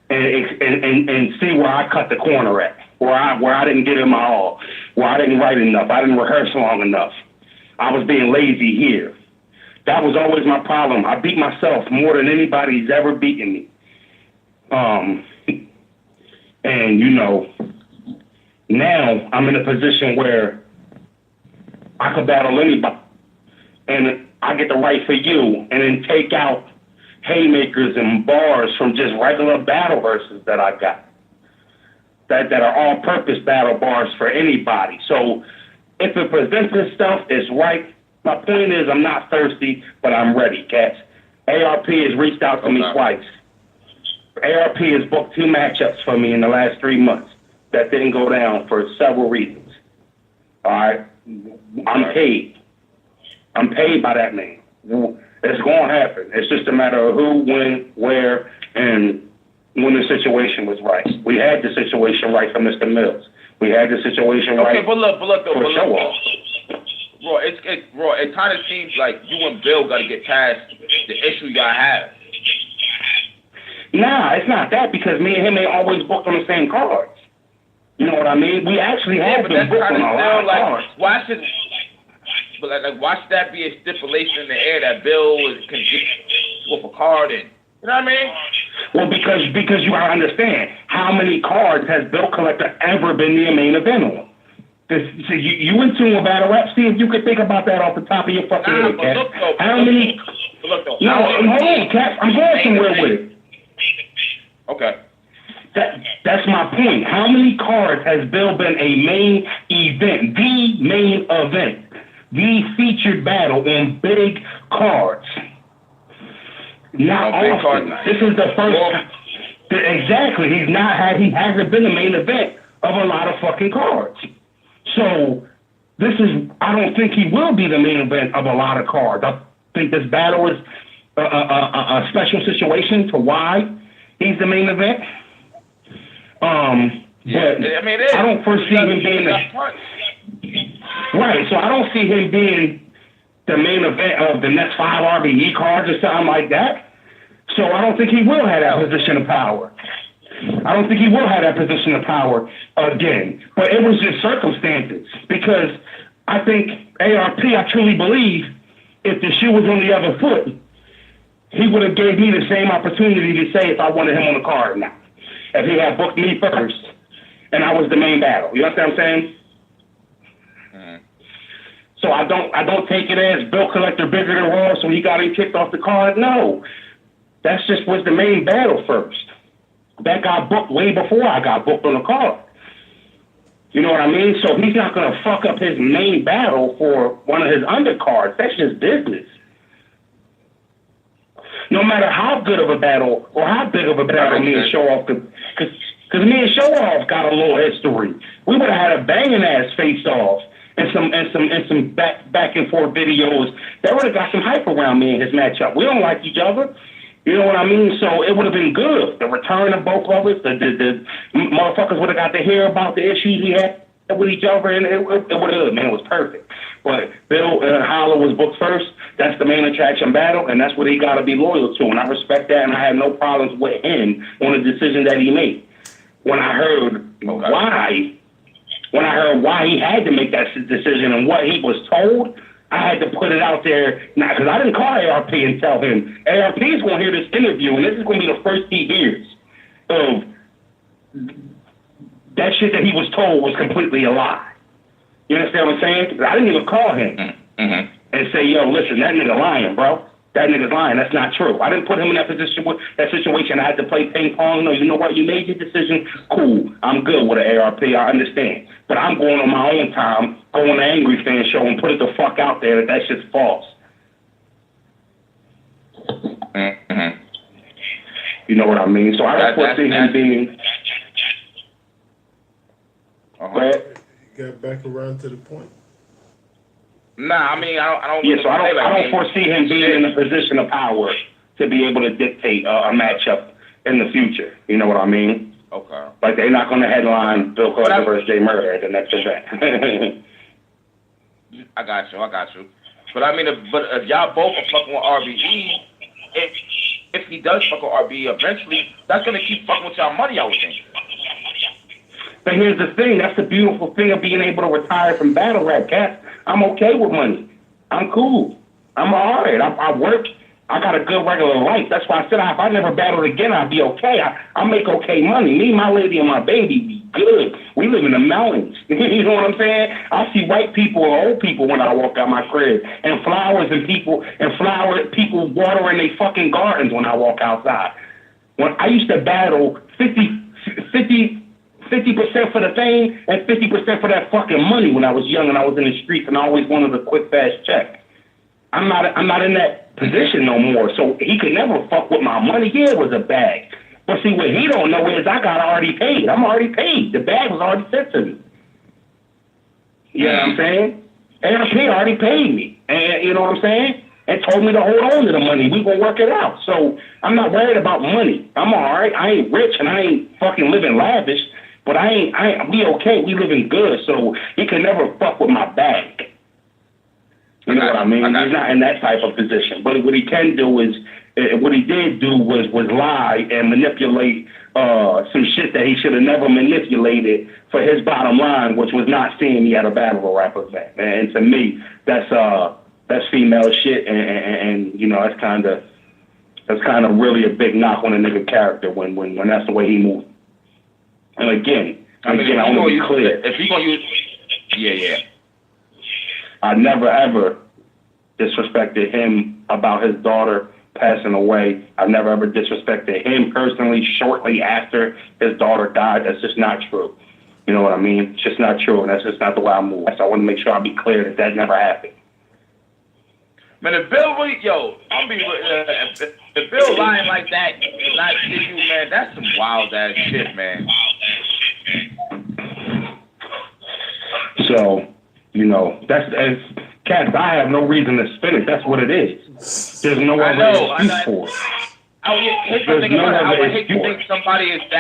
and see where I cut the corner at, where I didn't give it my all, where I didn't write enough, I didn't rehearse long enough. I was being lazy here. That was always my problem. I beat myself more than anybody's ever beaten me. And you know, now I'm in a position where I could battle anybody, and I get to write for you, and then take out haymakers and bars from just regular battle verses that I got, that are all-purpose battle bars for anybody. So If it presents itself, it's right. My point is, I'm not thirsty, but I'm ready, cats. ARP has reached out to me twice. ARP has booked 2 matchups for me in the last 3 months that didn't go down for several reasons. All right? I'm paid. I'm paid by that man. It's going to happen. It's just a matter of who, when, where, and when the situation was right. We had the situation right for Mr. Mills. We had the situation right but look, for Show-Off. Raw, it kind of seems like you and Bill got to get past the issue y'all have. Nah, it's not that, because me and him ain't always booked on the same cards. You know what I mean? We actually have been booked on a lot of cards. Why should that be a stipulation in the air that Bill can get with a card in? You know what I mean? Well, because you gotta understand, how many cards has Bill Collector ever been the main event on? So you in tune with battle rap? See if you could think about that off the top of your fucking head, Cat. How many? Hold on, Cat. I'm going somewhere with it. Okay. That's my point. How many cards has Bill been a main event, the main event, the featured battle on big cards? Not often. This is the first time. Exactly. He hasn't been the main event of a lot of fucking cards. So I don't think he will be the main event of a lot of cards. I think this battle is a special situation to why he's the main event. But I don't foresee him being right. So I don't see him being the main event of the next 5 RBE cards or something like that. So I don't think he will have that position of power. I don't think he will have that position of power again. But it was just circumstances, because I think ARP, I truly believe, if the shoe was on the other foot, he would have gave me the same opportunity to say if I wanted him on the card now. If he had booked me first and I was the main battle. You understand what I'm saying? Mm-hmm. So I don't take it as Bill Collector bigger than Raw, so he got him kicked off the card. No. That's just was the main battle first. That got booked way before I got booked on the card. You know what I mean? So he's not going to fuck up his main battle for one of his undercards. That's just business. No matter how good of a battle or how big of a battle me and Show-Off could, because me and Show-Off got a little history. We would have had a banging ass face off and some back and forth videos that would have got some hype around me and his matchup. We don't like each other. You know what I mean? So it would have been good. The return of both of us, the motherfuckers would have got to hear about the issues we had with each other, and it would have, man, it was perfect. But Bill Holler was booked first. That's the main attraction battle, and that's what he got to be loyal to. And I respect that, and I have no problems with him on the decision that he made. When I heard why he had to make that decision and what he was told, I had to put it out there, because I didn't call ARP and tell him, ARP is going to hear this interview, and this is going to be the first he hears of that shit that he was told was completely a lie. You understand what I'm saying? I didn't even call him and say, yo, listen, that nigga lying, bro. That nigga's lying. That's not true. I didn't put him in that situation. I had to play ping pong. No, you know what? You made your decision. Cool. I'm good with an ARP. I understand. But I'm going on my own time, go on the Angry Fan show and put it the fuck out there that shit's false. Mm-hmm. You know what I mean? So I don't foresee him being... Got back around to the point. Nah, I mean, I don't. Yeah, so I don't foresee him being in a position of power to be able to dictate a matchup in the future. You know what I mean? Okay. Like, they're not going to headline Bill Collector versus Jay Murder at the next event. I got you. But I mean, if y'all both are fucking with RBE, if he does fuck with RBE eventually, that's going to keep fucking with y'all money, I would think. But here's the thing. That's the beautiful thing of being able to retire from battle rap, cats. I'm okay with money. I'm cool. I'm all right. I work. I got a good regular life. That's why I said if I never battled again, I'd be okay. I make okay money. Me, my lady, and my baby be good. We live in the mountains. You know what I'm saying? I see white people and old people when I walk out my crib, and flowers and people watering their fucking gardens when I walk outside. When I used to battle 50 50% for the fame and 50% for that fucking money when I was young and I was in the streets and I always wanted a quick, fast check. I'm not in that position no more, so he could never fuck with my money. Yeah, it was a bag. But see, what he don't know is I got already paid. I'm already paid. The bag was already sent to me. You know what I'm saying? ARP already paid me. And you know what I'm saying? And told me to hold on to the money. We gonna work it out. So I'm not worried about money. I'm all right. I ain't rich and I ain't fucking living lavish, but we okay. We living good. So he can never fuck with my bag. You know what I mean? He's not in that type of position. But what he can do is, what he did do was lie and manipulate some shit that he should have never manipulated for his bottom line, which was not seeing me at a battle rap event. And to me, that's female shit, and you know that's kind of really a big knock on a nigga character when that's the way he moves. And again, I want to be clear. If he gonna use, yeah. I never ever disrespected him about his daughter passing away. I never ever disrespected him personally shortly after his daughter died. That's just not true. You know what I mean? It's just not true, and that's just not the way I move. So I want to make sure I be clear that never happened. Man, if Bill really, if Bill lying like that, not to you, man, that's some wild ass shit, man. So, you know, that's as cats. I have no reason to spin it. That's what it is. There's no other excuse for it. I would hate to think somebody would go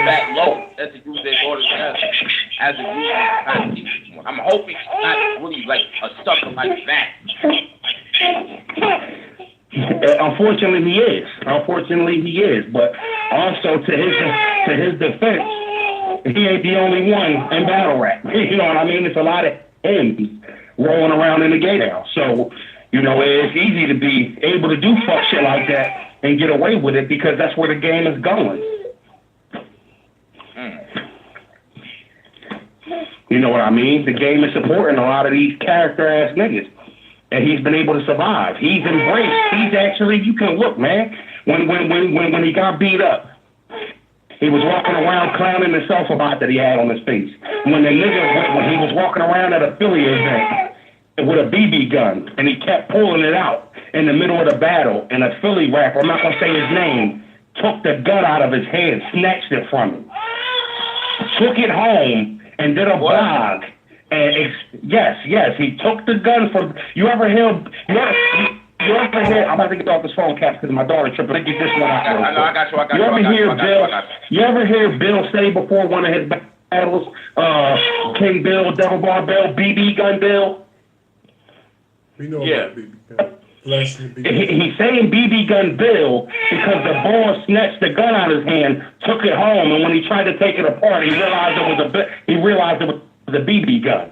that low as to use their daughters as a use. I'm hoping it's not really like a sucker like that. Unfortunately, he is. But also to his defense, he ain't the only one in battle rap. You know what I mean? It's a lot of him rolling around in the gay now. So, you know, it's easy to be able to do fuck shit like that and get away with it because that's where the game is going. You know what I mean? The game is supporting a lot of these character-ass niggas. And he's been able to survive. He's embraced. He's actually, you can look, man. When he got beat up, he was walking around clowning the self-about that he had on his face. When he was walking around at a Philly event with a BB gun, and he kept pulling it out in the middle of the battle, and a Philly rapper, I'm not going to say his name, took the gun out of his hand, snatched it from him, took it home, and did a blog. And yes, he took the gun from. You ever hear? I'm about to get off this phone, Caps, because my daughter tripping. Let me get this one out. I got you. You ever hear Bill say before one of his battles, King Bill, Double Bar Bill, BB Gun Bill? We know about BB Gun. He's saying BB Gun Bill because the boy snatched the gun out of his hand, took it home, and when he tried to take it apart, he realized it was a BB gun.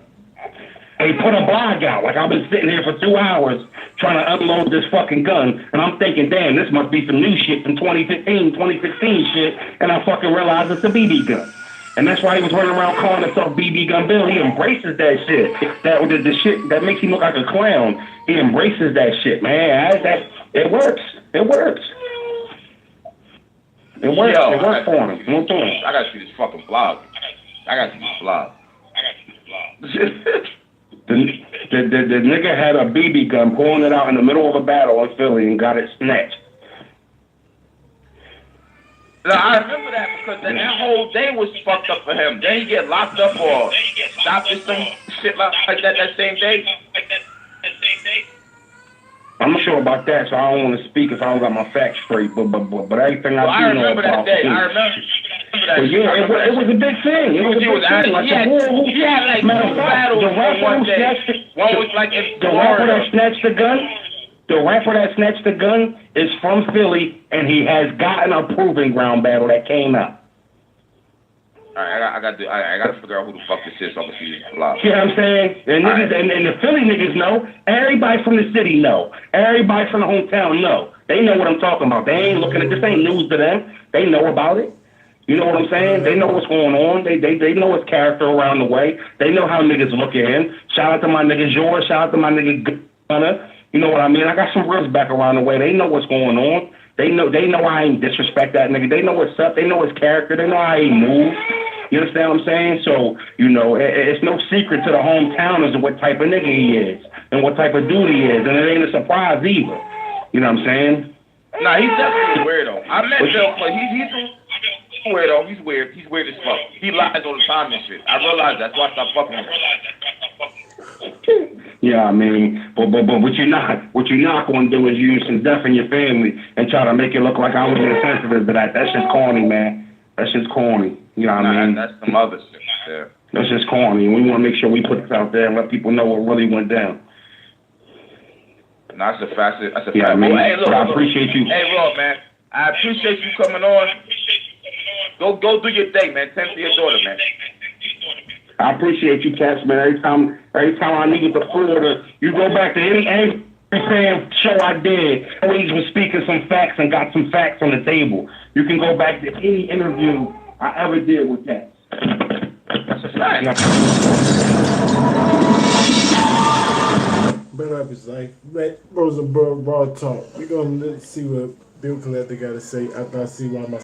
And he put a blog out. Like, I've been sitting here for 2 hours trying to unload this fucking gun, and I'm thinking, damn, this must be some new shit from 2015, 2016 shit, and I fucking realized it's a BB gun. And that's why he was running around calling himself BB Gun Bill. He embraces that shit. The shit that makes him look like a clown. He embraces that shit, man. It works. It works. It works. Yo, it works for him. I gotta see this fucking blog. The nigga had a BB gun, pulling it out in the middle of a battle in Philly and got it snatched. No, I remember that because that whole day was fucked up for him. Then he get locked up or stopped or some shit like that same day. I'm not sure about that, so I don't want to speak if I don't got my facts straight. But everything I do know about that day. I remember that. Yeah, it was a big thing. It was a big thing. Like he had like two battles one day. One was like in Florida. The rapper that snatched the gun is from Philly, and he has gotten a proving ground battle that came out. All right, I got to figure out who the fuck this is so I can see this blog. You know what I'm saying? And niggas, right. and the Philly niggas know. Everybody from the city know. Everybody from the hometown know. They know what I'm talking about. They ain't looking at this. Ain't news to them. They know about it. You know what I'm saying? They know what's going on. They know his character around the way. They know how niggas look at him. Shout out to my nigga George. Shout out to my nigga Gunner. You know what I mean? I got some ribs back around the way. They know what's going on. They know I ain't disrespect that nigga. They know what's up. They know his character. They know how he moves. You understand what I'm saying? So, you know, it's no secret to the hometowners of what type of nigga he is and what type of dude he is. And it ain't a surprise either. You know what I'm saying? Nah, he's definitely a weirdo. I met Bill Clay. He's a weirdo. He's weird. He's weird as fuck. He lies all the time and shit. I realize that's why I stopped fucking with him. Yeah, I mean, but what you're not gonna do is use some death in your family and try to make it look like I was insensitive to that. That's just corny, man. That's just corny. You know what I mean? That's some other shit there. That's just corny. And we want to make sure we put this out there and let people know what really went down. That's a fact. That's a fact. Yeah, I mean, hey, look, I appreciate you. Hey, Raw, man. I appreciate you coming on. Go do your thing, man. Tend to your daughter, man. I appreciate you, Cats, man. Every time I needed the Florida, you go back to any fan show I did, I always was speaking some facts and got some facts on the table. You can go back to any interview I ever did with Cats. That's a fact. Better up his life. Let Rosenberg Raw Talk. We're gonna see what Bill Collector got to say after I see why my